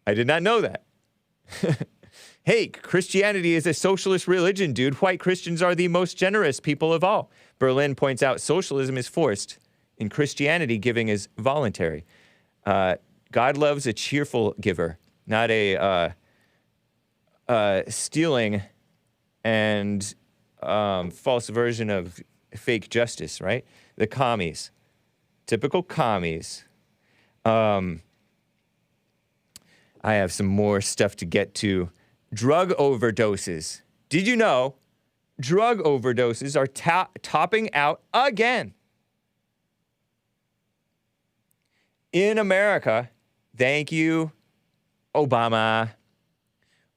I did not know that. Hey, Christianity is a socialist religion, dude. White Christians are the most generous people of all. Berlin points out socialism is forced. In Christianity, giving is voluntary. God loves a cheerful giver, not a stealing and false version of fake justice, right? The commies. Typical commies. I have some more stuff to get to. Drug overdoses. Did you know drug overdoses are topping out again? In America, thank you, Obama.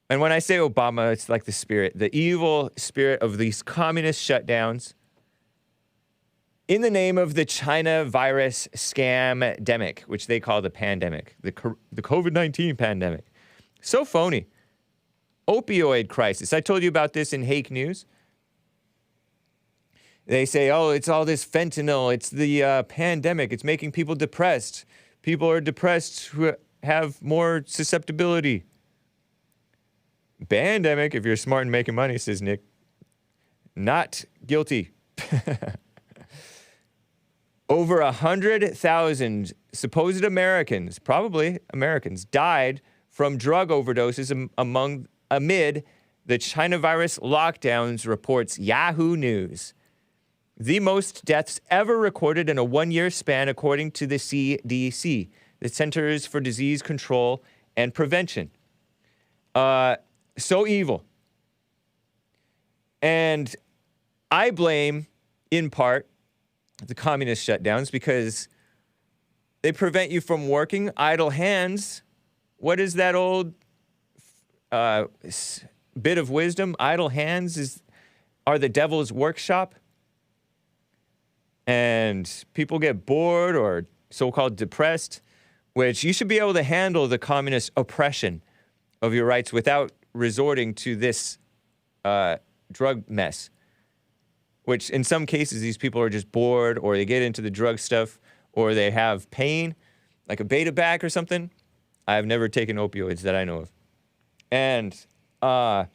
And when I say Obama, it's like the spirit, the evil spirit of these communist shutdowns in the name of the China virus scam-demic, which they call the pandemic, the COVID-19 pandemic. So phony. Opioid crisis. I told you about this in Hake News. They say, oh, it's all this fentanyl. It's the pandemic. It's making people depressed. People are depressed who have more susceptibility. Pandemic, if you're smart and making money, says Nick. Not guilty. Over 100,000 supposed Americans, probably Americans, died from drug overdoses amid the China virus lockdowns, reports Yahoo News. The most deaths ever recorded in a one-year span, according to the CDC, the Centers for Disease Control and Prevention. So evil. And I blame, in part, the communist shutdowns because they prevent you from working. Idle hands. What is that old bit of wisdom? Idle hands are the devil's workshop. And people get bored or so-called depressed, which you should be able to handle the communist oppression of your rights without resorting to this drug mess, which in some cases these people are just bored or they get into the drug stuff or they have pain, like a beta back or something. I have never taken opioids that I know of. And OD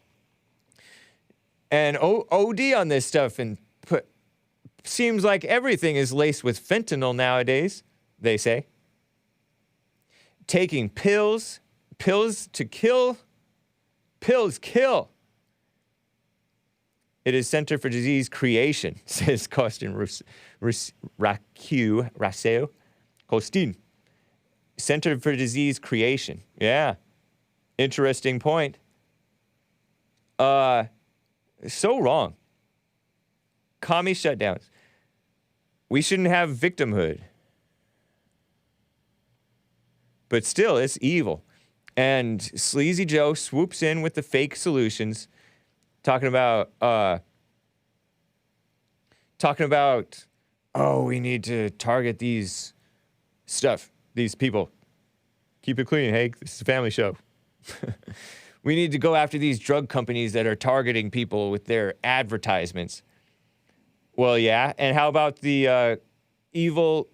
on this stuff and seems like everything is laced with fentanyl nowadays, they say. Taking pills to kill. Pills kill. It is Center for Disease Creation, says Costin Rasseu. Holstein. Center for Disease Creation. Yeah. Interesting point. So wrong. Commie shutdowns. We shouldn't have victimhood. But still, it's evil. And Sleazy Joe swoops in with the fake solutions, talking about, oh, we need to target these people. Keep it clean, Hake. This is a family show. We need to go after these drug companies that are targeting people with their advertisements. Well, yeah. And how about the evil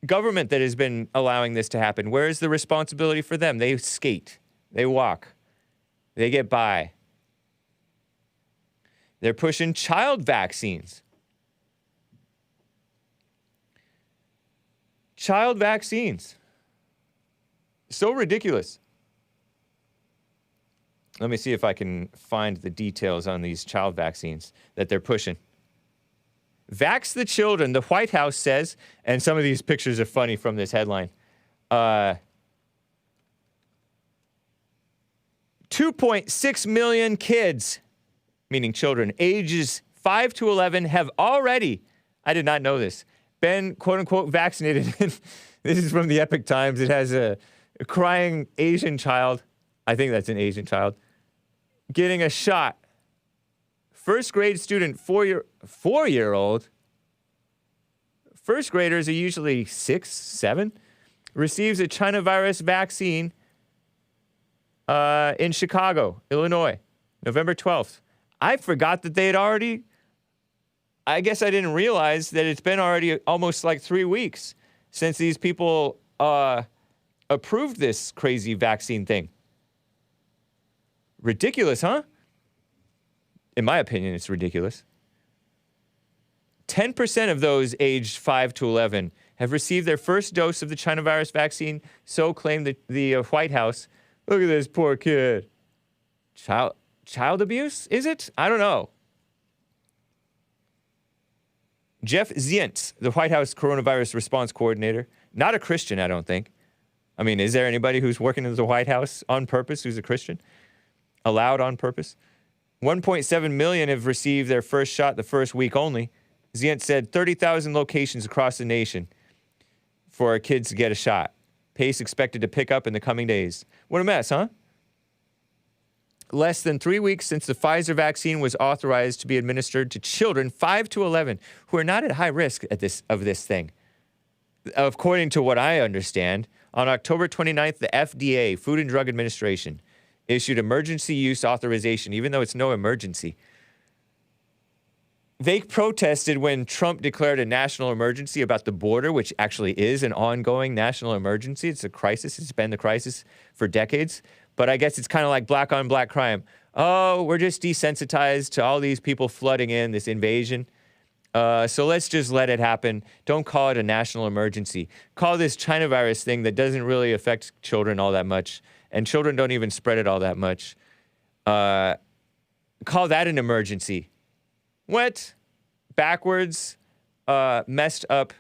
government that has been allowing this to happen? Where is the responsibility for them? They skate. They walk. They get by. They're pushing child vaccines. Child vaccines. So ridiculous. Let me see if I can find the details on these child vaccines that they're pushing. Vax the children, the White House says, and some of these pictures are funny from this headline. 2.6 million kids, meaning children, ages 5 to 11 have already, I did not know this, been quote-unquote vaccinated. This is from the Epic Times. It has a crying Asian child, I think that's an Asian child, getting a shot. First grade student, four-year-old. First graders are usually 6, 7. Receives a China virus vaccine in Chicago, Illinois, November 12th. I forgot that they had already, I guess I didn't realize that it's been already almost like 3 weeks since these people approved this crazy vaccine thing. Ridiculous, huh? In my opinion, it's ridiculous. 10% of those aged 5 to 11 have received their first dose of the China virus vaccine, so claimed the White House. Look at this poor kid. Child abuse, is it? I don't know. Jeff Zients, the White House coronavirus response coordinator, not a Christian, I don't think. I mean, is there anybody who's working in the White House on purpose who's a Christian? Allowed on purpose? 1.7 million have received their first shot the first week only. Zients said 30,000 locations across the nation for our kids to get a shot. Pace expected to pick up in the coming days. What a mess, huh? Less than 3 weeks since the Pfizer vaccine was authorized to be administered to children 5 to 11 who are not at high risk of this thing. According to what I understand, on October 29th, the FDA, Food and Drug Administration, issued emergency use authorization, even though it's no emergency. They protested when Trump declared a national emergency about the border, which actually is an ongoing national emergency. It's a crisis. It's been the crisis for decades. But I guess it's kind of like black on black crime. Oh, we're just desensitized to all these people flooding in, this invasion. So let's just let it happen. Don't call it a national emergency. Call this China virus thing that doesn't really affect children all that much. And children don't even spread it all that much. Call that an emergency. What? Backwards, messed up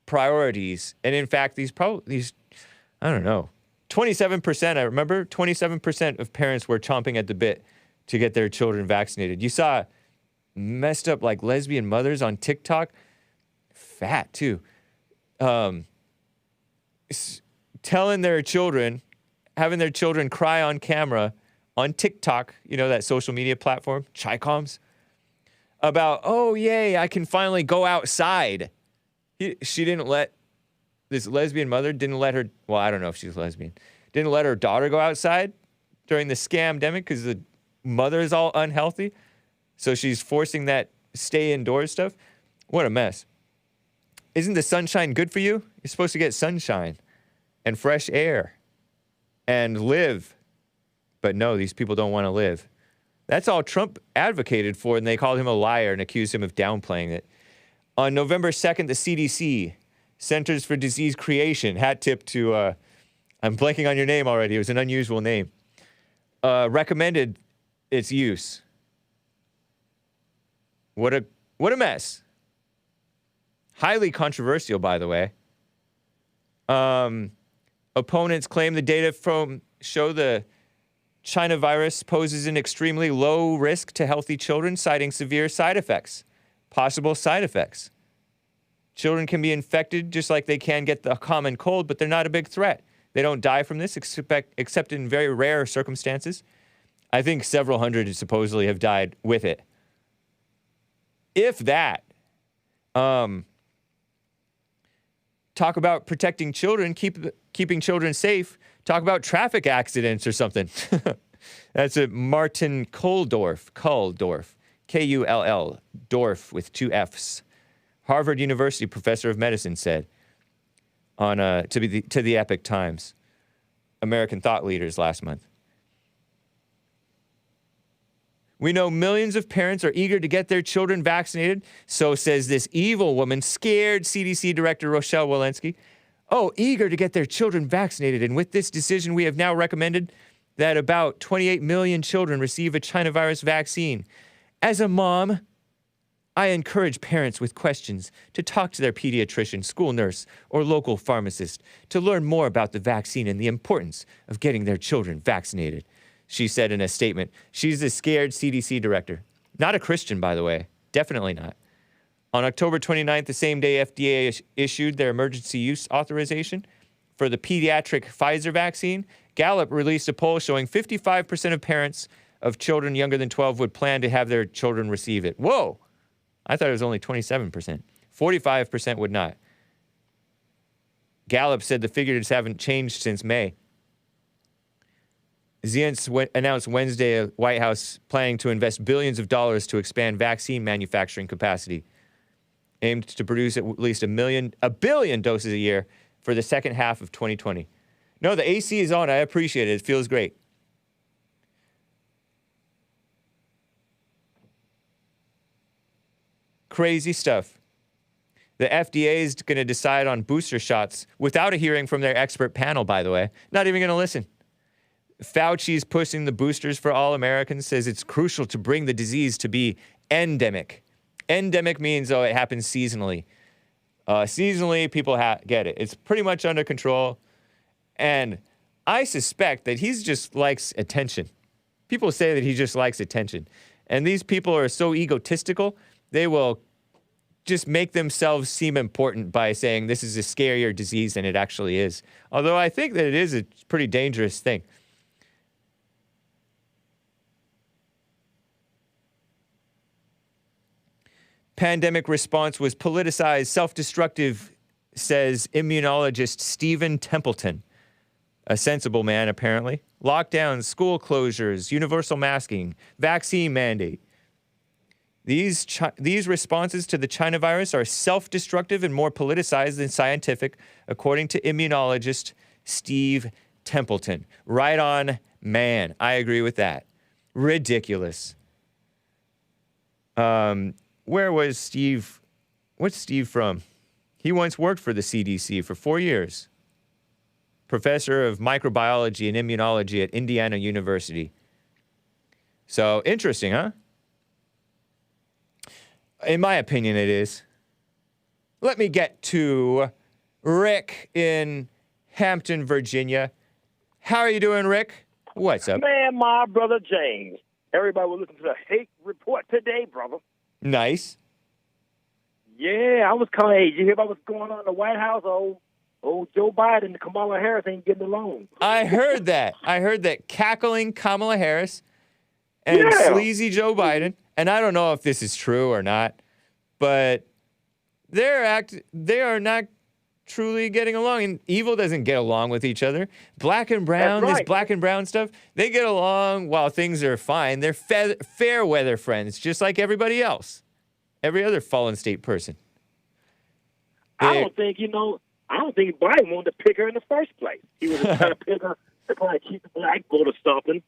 priorities. And in fact, these, I don't know, 27%, I remember, 27% of parents were chomping at the bit to get their children vaccinated. You saw messed up like lesbian mothers on TikTok. Fat, too. Telling their children, having their children cry on camera on TikTok, you know, that social media platform, Chi-Coms, about, oh, yay, I can finally go outside. She didn't let, this lesbian mother didn't let her, well, I don't know if she's lesbian, didn't let her daughter go outside during the scamdemic because the mother is all unhealthy. So she's forcing that stay indoors stuff. What a mess. Isn't the sunshine good for you? You're supposed to get sunshine and fresh air and live. But no, these people don't want to live. That's all Trump advocated for, and they called him a liar and accused him of downplaying it. On November 2nd, the CDC, Centers for Disease Creation, hat tip to, I'm blanking on your name already, it was an unusual name, recommended its use. What a mess. Highly controversial, by the way. Opponents claim the data show the China virus poses an extremely low risk to healthy children, citing severe side effects, possible side effects. Children can be infected just like they can get the common cold, but they're not a big threat. They don't die from this, except in very rare circumstances. I think several hundred supposedly have died with it. If that. Talk about protecting children, keeping children safe. Talk about traffic accidents or something. That's a Martin Kulldorff, Kull, Dorff with 2 Fs. Harvard University professor of medicine said to the Epoch Times, American thought leaders last month. We know millions of parents are eager to get their children vaccinated, so says this evil woman, scared CDC Director Rochelle Walensky. Oh, eager to get their children vaccinated, and with this decision we have now recommended that about 28 million children receive a China virus vaccine. As a mom, I encourage parents with questions to talk to their pediatrician, school nurse, or local pharmacist to learn more about the vaccine and the importance of getting their children vaccinated, she said in a statement. She's a scared CDC director. Not a Christian, by the way. Definitely not. On October 29th, the same day FDA issued their emergency use authorization for the pediatric Pfizer vaccine, Gallup released a poll showing 55% of parents of children younger than 12 would plan to have their children receive it. Whoa! I thought it was only 27%. 45% would not. Gallup said the figures haven't changed since May. Zients announced Wednesday a White House planning to invest billions of dollars to expand vaccine manufacturing capacity, aimed to produce at least a billion doses a year for the second half of 2020. No, the AC is on. I appreciate it. It feels great. Crazy stuff. The FDA is going to decide on booster shots without a hearing from their expert panel, by the way. Not even going to listen. Fauci's pushing the boosters for all Americans, says it's crucial to bring the disease to be endemic. Endemic means, it happens seasonally. Seasonally, people get it. It's pretty much under control. And I suspect that he just likes attention. People say that he just likes attention. And these people are so egotistical, they will just make themselves seem important by saying this is a scarier disease than it actually is. Although I think that it is a pretty dangerous thing. Pandemic response was politicized, self-destructive, says immunologist Stephen Templeton. A sensible man, apparently. Lockdowns, school closures, universal masking, vaccine mandate. These responses to the China virus are self-destructive and more politicized than scientific, according to immunologist Steve Templeton. Right on, man. I agree with that. Ridiculous. Where was Steve? What's Steve from? He once worked for the CDC for 4 years. Professor of microbiology and immunology at Indiana University. So, interesting, huh? In my opinion, it is. Let me get to Rick in Hampton, Virginia. How are you doing, Rick? What's up? Man, my brother James. Everybody was looking for the Hake Report today, brother. Nice. Yeah, I was calling. Hey, you hear about what's going on in the White House? Oh, Joe Biden and Kamala Harris ain't getting along. I heard that. I heard that cackling Kamala Harris and sleazy Joe Biden, and I don't know if this is true or not, but they are not truly getting along, and evil doesn't get along with each other. Black and brown, That's right. This black and brown stuff, they get along while things are fine. They're fair weather friends, just like everybody else. Every other fallen state person. I don't think Biden wanted to pick her in the first place. He was trying to pick her to probably keep the black vote or something.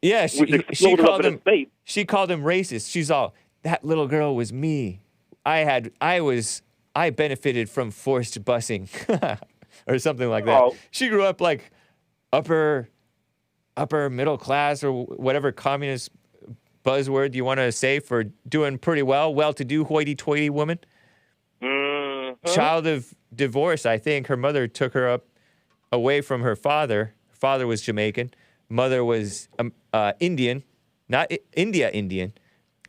Yeah, she called him. State. She called him racist. She's all, that little girl was me. I benefited from forced busing, or something like that. Oh. She grew up like upper middle class or whatever communist buzzword you want to say for doing pretty well-to-do, hoity-toity woman. child of divorce, I think. Her mother took her up away from her father. Her father was Jamaican. Mother was Indian, not Indian.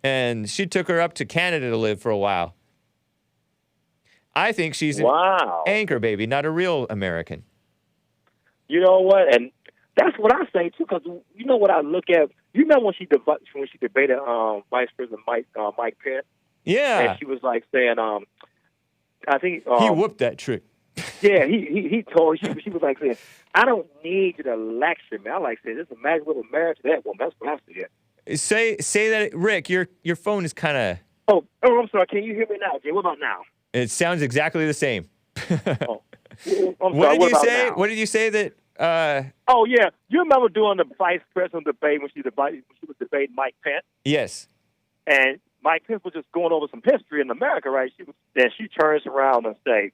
And she took her up to Canada to live for a while. I think she's an anchor baby, not a real American. You know what? And that's what I say too. Because you know what I look at. You remember when she debated Vice President Mike Pence? Yeah. And she was like saying, I think he whooped that trick. Yeah, he told she was like saying, I don't need you to lecture me. I like saying this is a magic little marriage to that woman. That's what I said. Say that, Rick. Your phone is kind of. Oh, I'm sorry. Can you hear me now, Jay? What about now? It sounds exactly the same. Oh. What did you say? Now? What did you say that? Oh yeah, you remember doing the vice president debate when she was debating Mike Pence? Yes. And Mike Pence was just going over some history in America, right? Then she turns around and say,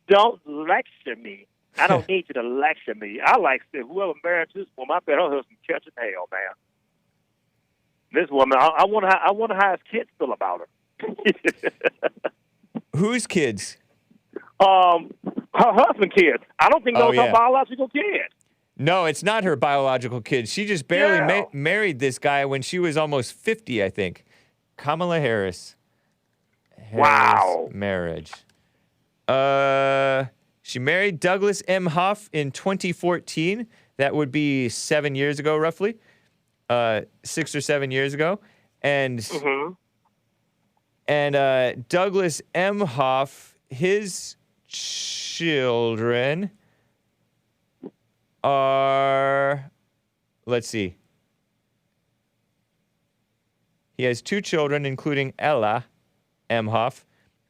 "Don't lecture me. I don't need you to lecture me. I like to say, whoever married this woman, I bet her husband catching hell, man. This woman, I wonder how his kids feel about her." Whose kids? Her husband kids. I don't think those are her biological kids. No, it's not her biological kids. She just barely married this guy when she was almost 50, I think. Kamala Harris. Wow. Marriage. She married Douglas M. Hoff in 2014. That would be 7 years ago, roughly. 6 or 7 years ago. And Douglas M. Hoff, his children are, let's see. He has 2 children, including Ella M. Hoff.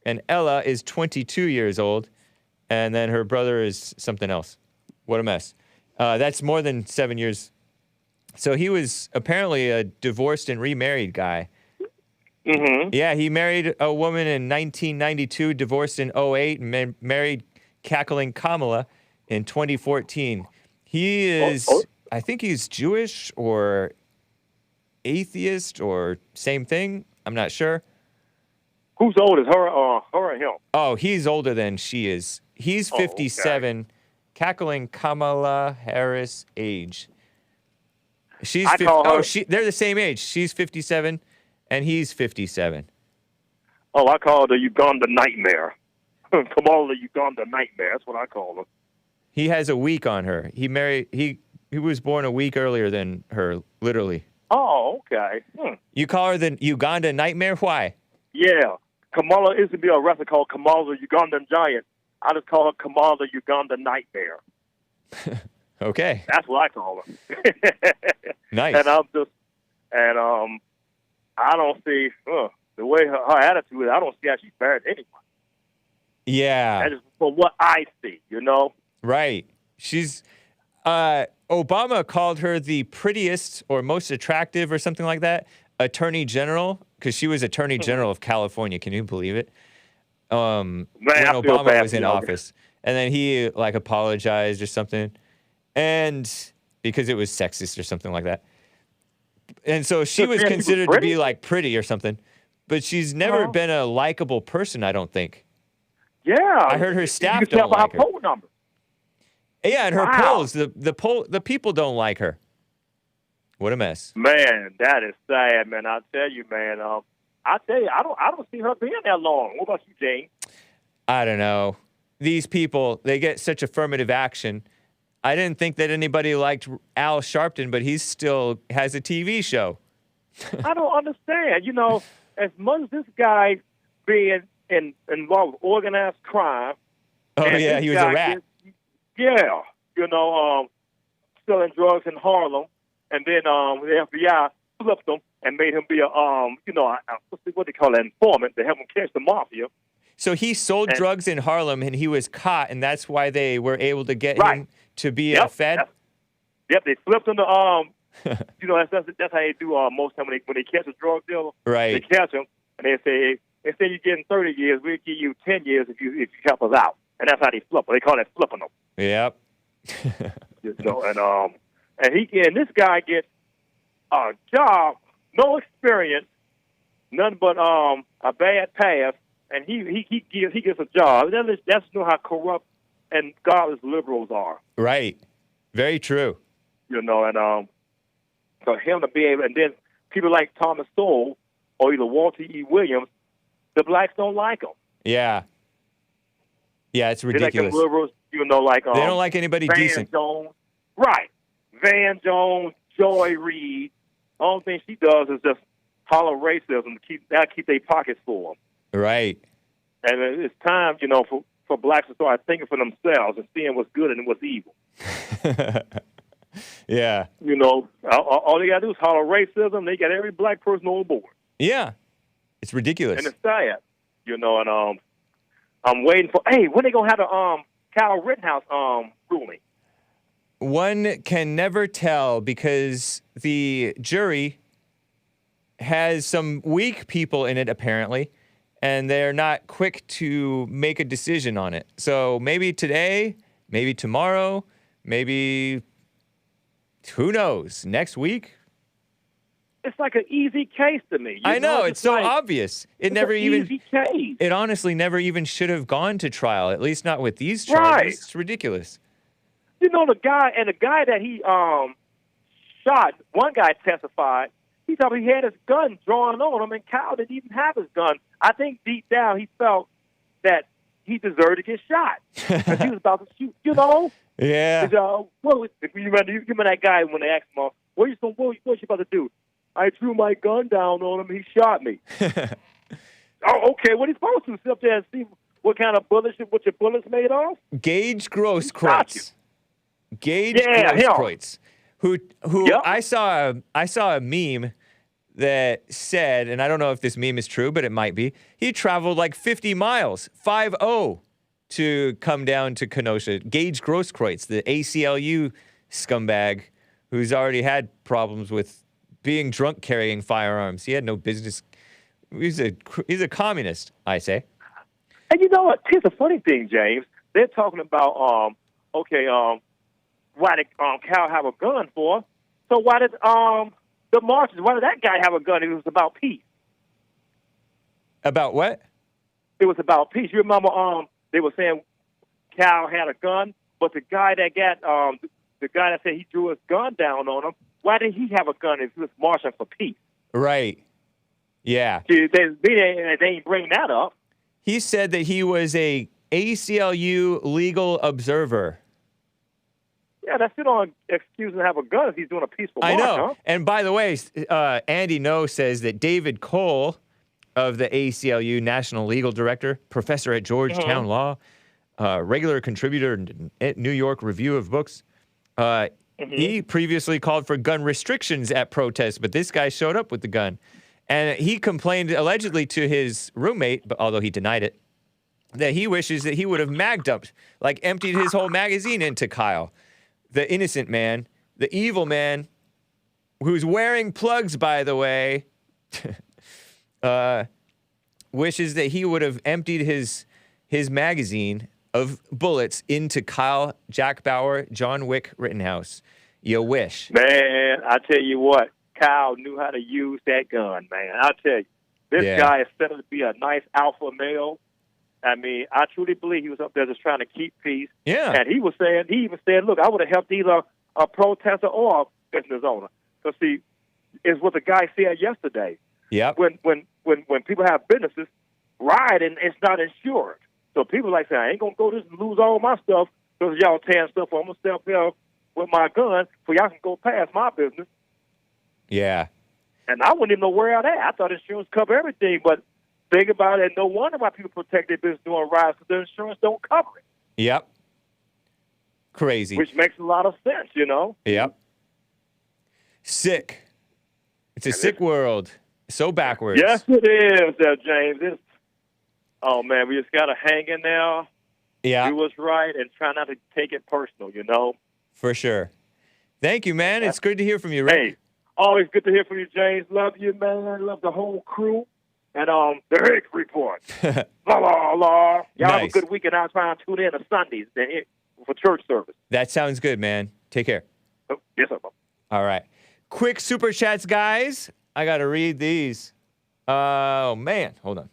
And Ella is 22 years old. And then her brother is something else. What a mess. That's more than 7 years. So he was apparently a divorced and remarried guy. Yeah, he married a woman in 1992, divorced in 2008, and married cackling Kamala in 2014. He is, I think he's Jewish or atheist or same thing. I'm not sure. Who's oldest, her or him? Oh, he's older than she is. He's 57, okay. Cackling Kamala Harris age. She's they're the same age. She's 57 and he's 57. Oh, I call her the Uganda Nightmare. Kamala the Uganda Nightmare. That's what I call her. He has a week on her. He was born a week earlier than her, literally. Oh, okay. You call her the Uganda Nightmare? Why? Yeah. Kamala used to be a wrestler called Kamala the Ugandan Giant. I just call her Kamala the Uganda Nightmare. Okay. That's what I call her. Nice. And I don't see the way her attitude is. I don't see how she's married to anyone. Yeah. That is from what I see, you know. Right. She's Obama called her the prettiest or most attractive or something like that attorney general because she was attorney general of California. Can you believe it? When Obama was in office, and then he like apologized or something, and because it was sexist or something like that. And so she was considered to be like pretty or something, but she's never been a likable person. I don't think. Yeah, I heard her staff don't like her. Poll number. Yeah, and her polls, the people don't like her. What a mess. Man, that is sad, man. I tell you, man. I tell you, I don't see her being that long. What about you, Jane? I don't know. These people, they get such affirmative action. I didn't think that anybody liked Al Sharpton, but he still has a TV show. I don't understand. You know, as much as this guy being involved with organized crime. Oh, yeah, he was a rat. You know, selling drugs in Harlem, and then the FBI flipped him and made him be a what they call an informant to help him catch the mafia. So he sold drugs in Harlem, and he was caught, and that's why they were able to get him to be a Fed. Yep, they flipped him to you know, that's how they do most time when they catch a drug dealer. Right. They catch him and they say instead of you getting 30 years, we'll give you 10 years if you help us out. And that's how they flip them. They call that flipping them. Yep. You know, and this guy gets a job, no experience, none but a bad past, and he gets a job. That's how corrupt and godless liberals are. Right. Very true. And for him to be able, and then people like Thomas Sowell or either Walter E. Williams, the blacks don't like them. Yeah. Yeah, it's ridiculous. They like the liberals, like they don't like anybody Van decent. Jones. Right. Van Jones, Joy Reid. The only thing she does is just holler racism to keep their pockets full. Right. And it's time, for blacks to start thinking for themselves and seeing what's good and what's evil. Yeah. All they got to do is holler racism. They got every black person on board. Yeah. It's ridiculous. And it's sad, and I'm waiting for, when they going to have the Kyle Rittenhouse ruling? One can never tell because the jury has some weak people in it, apparently, and they're not quick to make a decision on it. So maybe today, maybe tomorrow, maybe, who knows, next week? It's like an easy case to me. I know, it's so like, obvious. Easy case. It honestly never even should have gone to trial, at least not with these charges. Right. It's ridiculous. The guy that he shot, one guy testified, he thought he had his gun drawn on him, and Kyle didn't even have his gun. I think deep down he felt that he deserved to get shot because he was about to shoot, Yeah. You remember that guy when they asked him, what you about to do? I threw my gun down on him, he shot me. Oh, okay, what are you supposed to? Sit up there and see what kind of what your bullets made of? Gage Grosskreutz. Gage Yeah, Grosskreutz. Who Yep. I saw a meme that said, and I don't know if this meme is true, but it might be, he traveled like 50 miles, 5-0, to come down to Kenosha. Gage Grosskreutz, the ACLU scumbag who's already had problems with being drunk carrying firearms. He had no business. He's a communist, I say. And you know what? Here's the funny thing, James. They're talking about, why did Cal have a gun for? So why did the marches, why did that guy have a gun? It was about peace. About what? It was about peace. You remember they were saying Cal had a gun, but the guy that said he drew his gun down on him, why did he have a gun if he was marching for peace? Right. Yeah. See, they ain't bring that up. He said that he was a ACLU legal observer. Yeah, that's still not an excuse to have a gun if he's doing a peaceful march, I know. huh? And by the way, Andy No says that David Cole of the ACLU National Legal Director, professor at Georgetown Law, regular contributor at New York Review of Books, he previously called for gun restrictions at protests, but this guy showed up with the gun. And he complained allegedly to his roommate, but although he denied it, that he wishes that he would have mag-dumped, like emptied his whole magazine into Kyle. The innocent man, the evil man, who's wearing plugs, by the way, wishes that he would have emptied his magazine of bullets into Kyle, Jack Bauer, John Wick Rittenhouse. You wish. Man, I tell you what, Kyle knew how to use that gun, man. I'll tell you, this guy is set up to be a nice alpha male. I mean, I truly believe he was up there just trying to keep peace. Yeah. And he even said, look, I would have helped either a protester or a business owner. Because, see, is what the guy said yesterday. Yep. When people have businesses, rioting is not insured. So people like saying, I ain't going to go just lose all my stuff because y'all tearing stuff on myself here with my gun so y'all can go past my business. Yeah. And I wouldn't even know where I'm at. I thought insurance covered everything, but think about it. No wonder why people protect their business during riots because their insurance don't cover it. Yep. Crazy. Which makes a lot of sense, you know? Yep. Sick. It's a sick world. So backwards. Yes, it is, James. Oh, man, we just got to hang in there, do what's right, and try not to take it personal, you know? For sure. Thank you, man. It's good to hear from you, Rick. Hey, always good to hear from you, James. Love you, man. Love the whole crew. And the Hake Report. La, la, la. Y'all have a good weekend. I'll try and tune in on Sundays for church service. That sounds good, man. Take care. Oh, yes, sir. All right. Quick super chats, guys. I got to read these. Oh, man. Hold on.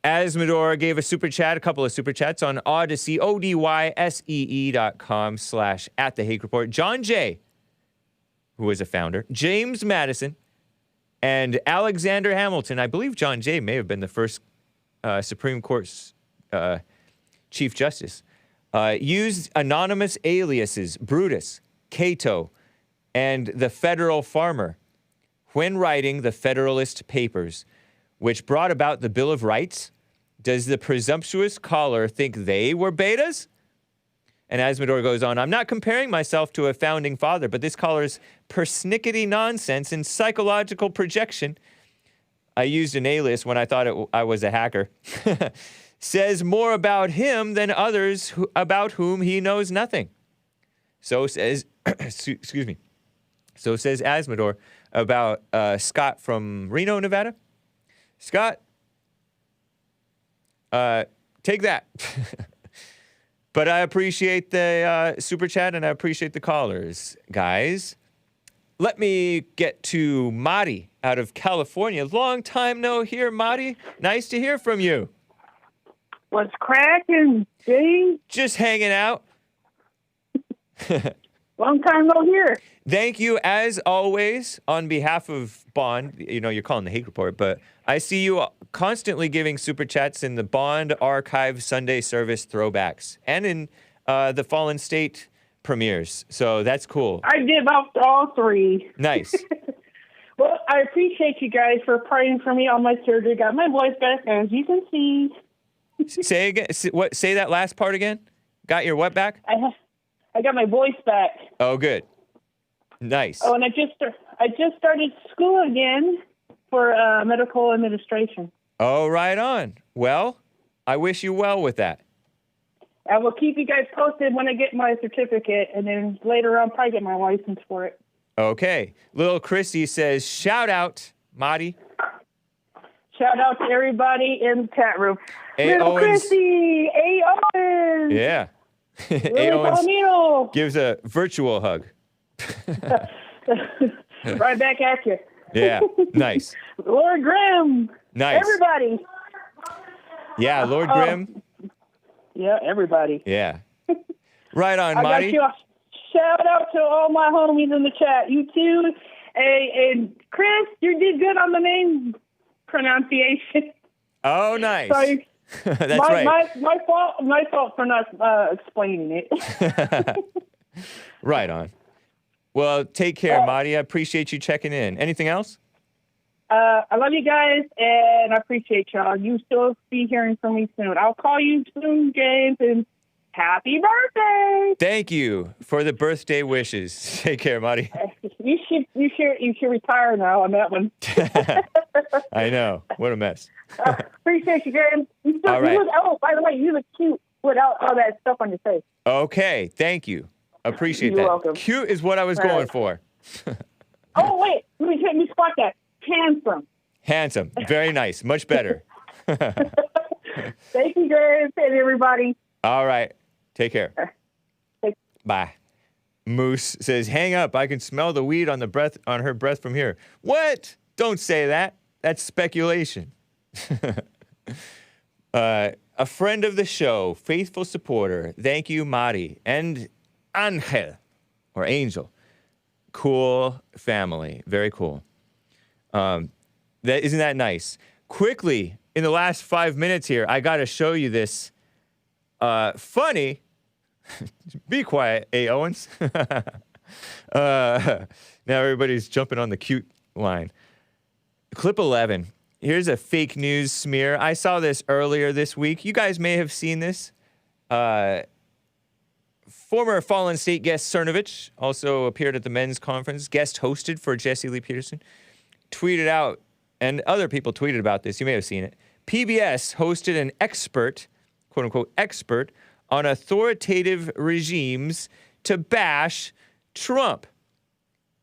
Asmodor gave a super chat, a couple of super chats on Odyssey, ODYSEE.com/@the Hake Report. John Jay, who was a founder, James Madison, and Alexander Hamilton. I believe John Jay may have been the first Supreme Court's Chief Justice. Used anonymous aliases, Brutus, Cato, and the Federal Farmer, when writing the Federalist Papers, which brought about the Bill of Rights. Does the presumptuous caller think they were betas? And Asmodor goes on, I'm not comparing myself to a founding father, but this caller's persnickety nonsense and psychological projection, I used an alias when I thought I was a hacker, says more about him than others about whom he knows nothing. So says, excuse me, so says Asmodor about Scott from Reno, Nevada. Scott, take that. But I appreciate the super chat and I appreciate the callers, guys. Let me get to Madi out of California. Long time no hear, Madi. Nice to hear from you. What's cracking, James? Just hanging out. Long time no hear. Thank you, as always, on behalf of Bond. You know, you're calling the Hake Report, but I see you constantly giving super chats in the Bond Archive Sunday Service throwbacks and in the Fallen State premieres. So that's cool. I give out all three. Nice. Well, I appreciate you guys for praying for me on my surgery. Got my voice back, as you can see. Say again. Say that last part again. Got your what back? I got my voice back. Oh, good. Nice. Oh, and I just started school again for medical administration. Oh, right on. Well, I wish you well with that. I will keep you guys posted when I get my certificate, and then later on, probably get my license for it. Okay. Little Christy says, shout out, Madi. Shout out to everybody in the chat room. A. Little Owens. Christy, A. Owens. Yeah. Really A. Owens Palomino. gives a virtual hug. Right back at you. Yeah. Nice. Lord Grimm. Nice. Everybody. Yeah, Lord Grimm. Yeah, everybody. Yeah. Right on, I got Marty. you. Shout out to all my homies in the chat. You too. And Chris, you did good on the name pronunciation. Oh, nice. Sorry. That's right. My fault for not explaining it. Right on. Well, take care, Marty. I appreciate you checking in. Anything else? I love you guys, and I appreciate y'all. You still be hearing from me soon. I'll call you soon, James, and happy birthday! Thank you for the birthday wishes. Take care, Marty. You should retire now on that one. I know. What a mess. Appreciate you, James. All right. By the way, you look cute without all that stuff on your face. Okay. Thank you. Appreciate You're that. welcome. Cute is what I was going for. Oh, wait. Let me spot that. Handsome. Handsome. Very nice. Much better. Thank you, James, and everybody. All right. Take care. Bye. Moose says, hang up. I can smell the weed on her breath from here. What? Don't say that. That's speculation. A friend of the show, faithful supporter. Thank you, Mari. And Angel, or Angel. Cool family. Very cool. Isn't that nice? Quickly, in the last 5 minutes here, I got to show you this funny. Be quiet, A. Owens. Now everybody's jumping on the cute line. Clip 11. Here's a fake news smear. I saw this earlier this week. You guys may have seen this. Former Fallen State guest Cernovich also appeared at the men's conference, guest hosted for Jesse Lee Peterson, tweeted out, and other people tweeted about this. You may have seen it. PBS hosted an expert, quote unquote, expert on authoritative regimes to bash Trump.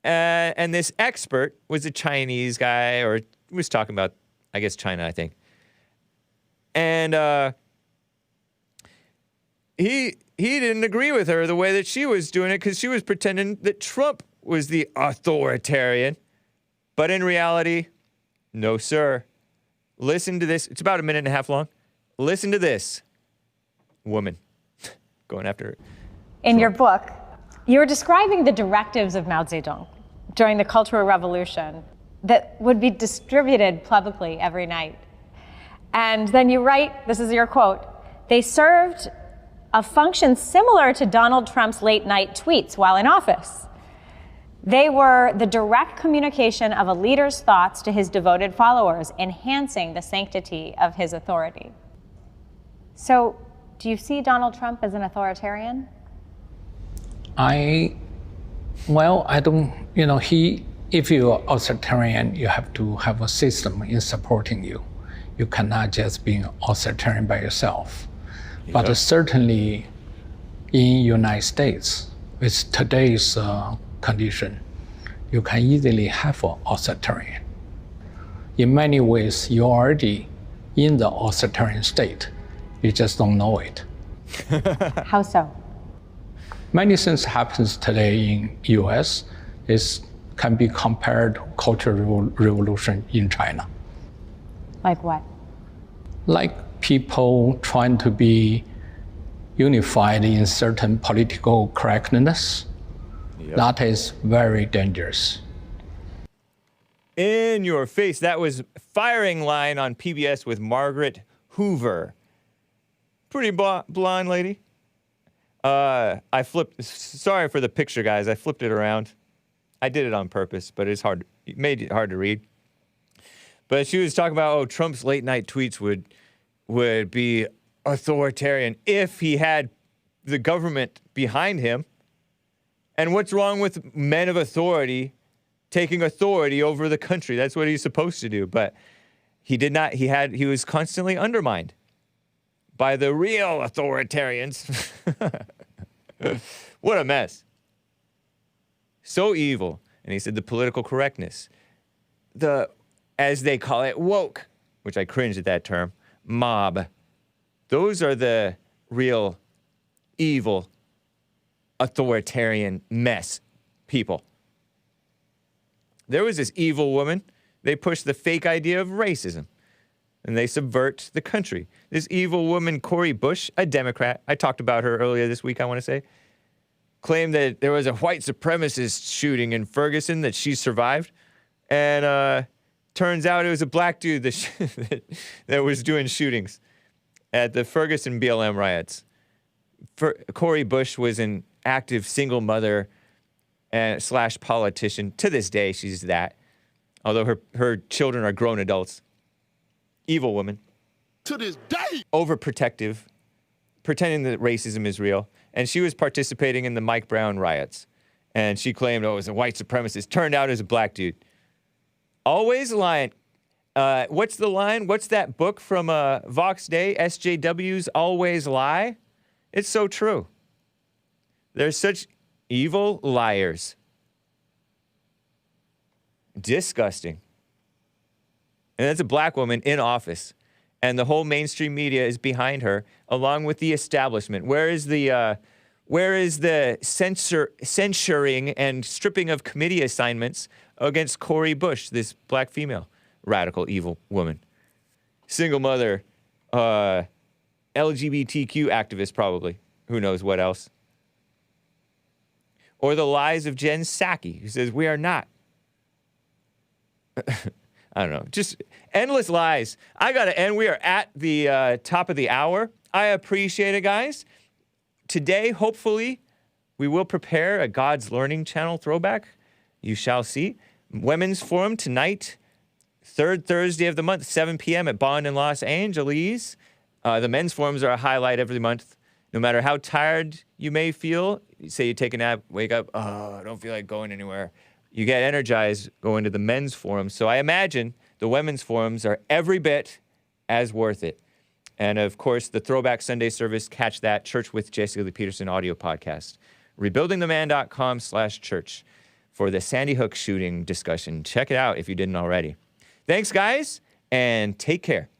And this expert was a Chinese guy, or was talking about, I guess, China, I think. And he didn't agree with her the way that she was doing it because she was pretending that Trump was the authoritarian. But in reality, No, sir. Listen to this. It's about a minute and a half long. Listen to this. Woman going after her. In your book, you were describing the directives of Mao Zedong during the Cultural Revolution that would be distributed publicly every night. And then you write, this is your quote, they served a function similar to Donald Trump's late night tweets while in office. They were the direct communication of a leader's thoughts to his devoted followers, enhancing the sanctity of his authority. So, do you see Donald Trump as an authoritarian? I don't, if you're authoritarian, you have to have a system in supporting you. You cannot just be an authoritarian by yourself. Yeah. But certainly in United States, with today's condition, you can easily have an authoritarian. In many ways, you're already in the authoritarian state. You just don't know it. How so? Many things happens today in US can be compared to Cultural Revolution in China. Like what? Like people trying to be unified in certain political correctness. Yep. That is very dangerous. In your face. That was Firing Line on PBS with Margaret Hoover. Pretty blonde lady. I flipped, sorry for the picture, guys. I flipped it around. I did it on purpose, but it's hard. It made it hard to read. But she was talking about, Trump's late night tweets would be authoritarian if he had the government behind him. And what's wrong with men of authority taking authority over the country? That's what he's supposed to do. But he did not. He was constantly undermined by the real authoritarians. What a mess. So evil. And he said the political correctness, as they call it, woke, which I cringed at that term, mob. Those are the real evil authoritarian mess people. There was this evil woman. They pushed the fake idea of racism, and they subvert the country. This evil woman, Cori Bush, a Democrat, I talked about her earlier this week, I want to say, claimed that there was a white supremacist shooting in Ferguson that she survived, and turns out it was a black dude that was doing shootings at the Ferguson BLM riots. Cori Bush was an active single mother and / politician. To this day, she's that. Although her children are grown adults. Evil woman. To this day. Overprotective. Pretending that racism is real. And she was participating in the Mike Brown riots. And she claimed, it was a white supremacist. Turned out it was a black dude. Always lying. What's the line? What's that book from Vox Day? SJWs always lie? It's so true. They're such evil liars. Disgusting. And that's a black woman in office. And the whole mainstream media is behind her, along with the establishment. Where is the censuring and stripping of committee assignments against Cori Bush, this black female, radical, evil woman? Single mother, LGBTQ activist probably. Who knows what else? Or the lies of Jen Psaki, who says, we are not. I don't know. Just endless lies. I got to end. We are at the top of the hour. I appreciate it, guys. Today, hopefully, we will prepare a God's Learning Channel throwback. You shall see. Women's Forum tonight, third Thursday of the month, 7 p.m. at Bond in Los Angeles. The men's forums are a highlight every month. No matter how tired you may feel, say you take a nap, wake up, I don't feel like going anywhere. You get energized going to the men's forums. So I imagine the women's forums are every bit as worth it. And of course, the Throwback Sunday service, catch that, Church with Jesse Lee Peterson audio podcast. Rebuildingtheman.com/church for the Sandy Hook shooting discussion. Check it out if you didn't already. Thanks, guys, and take care.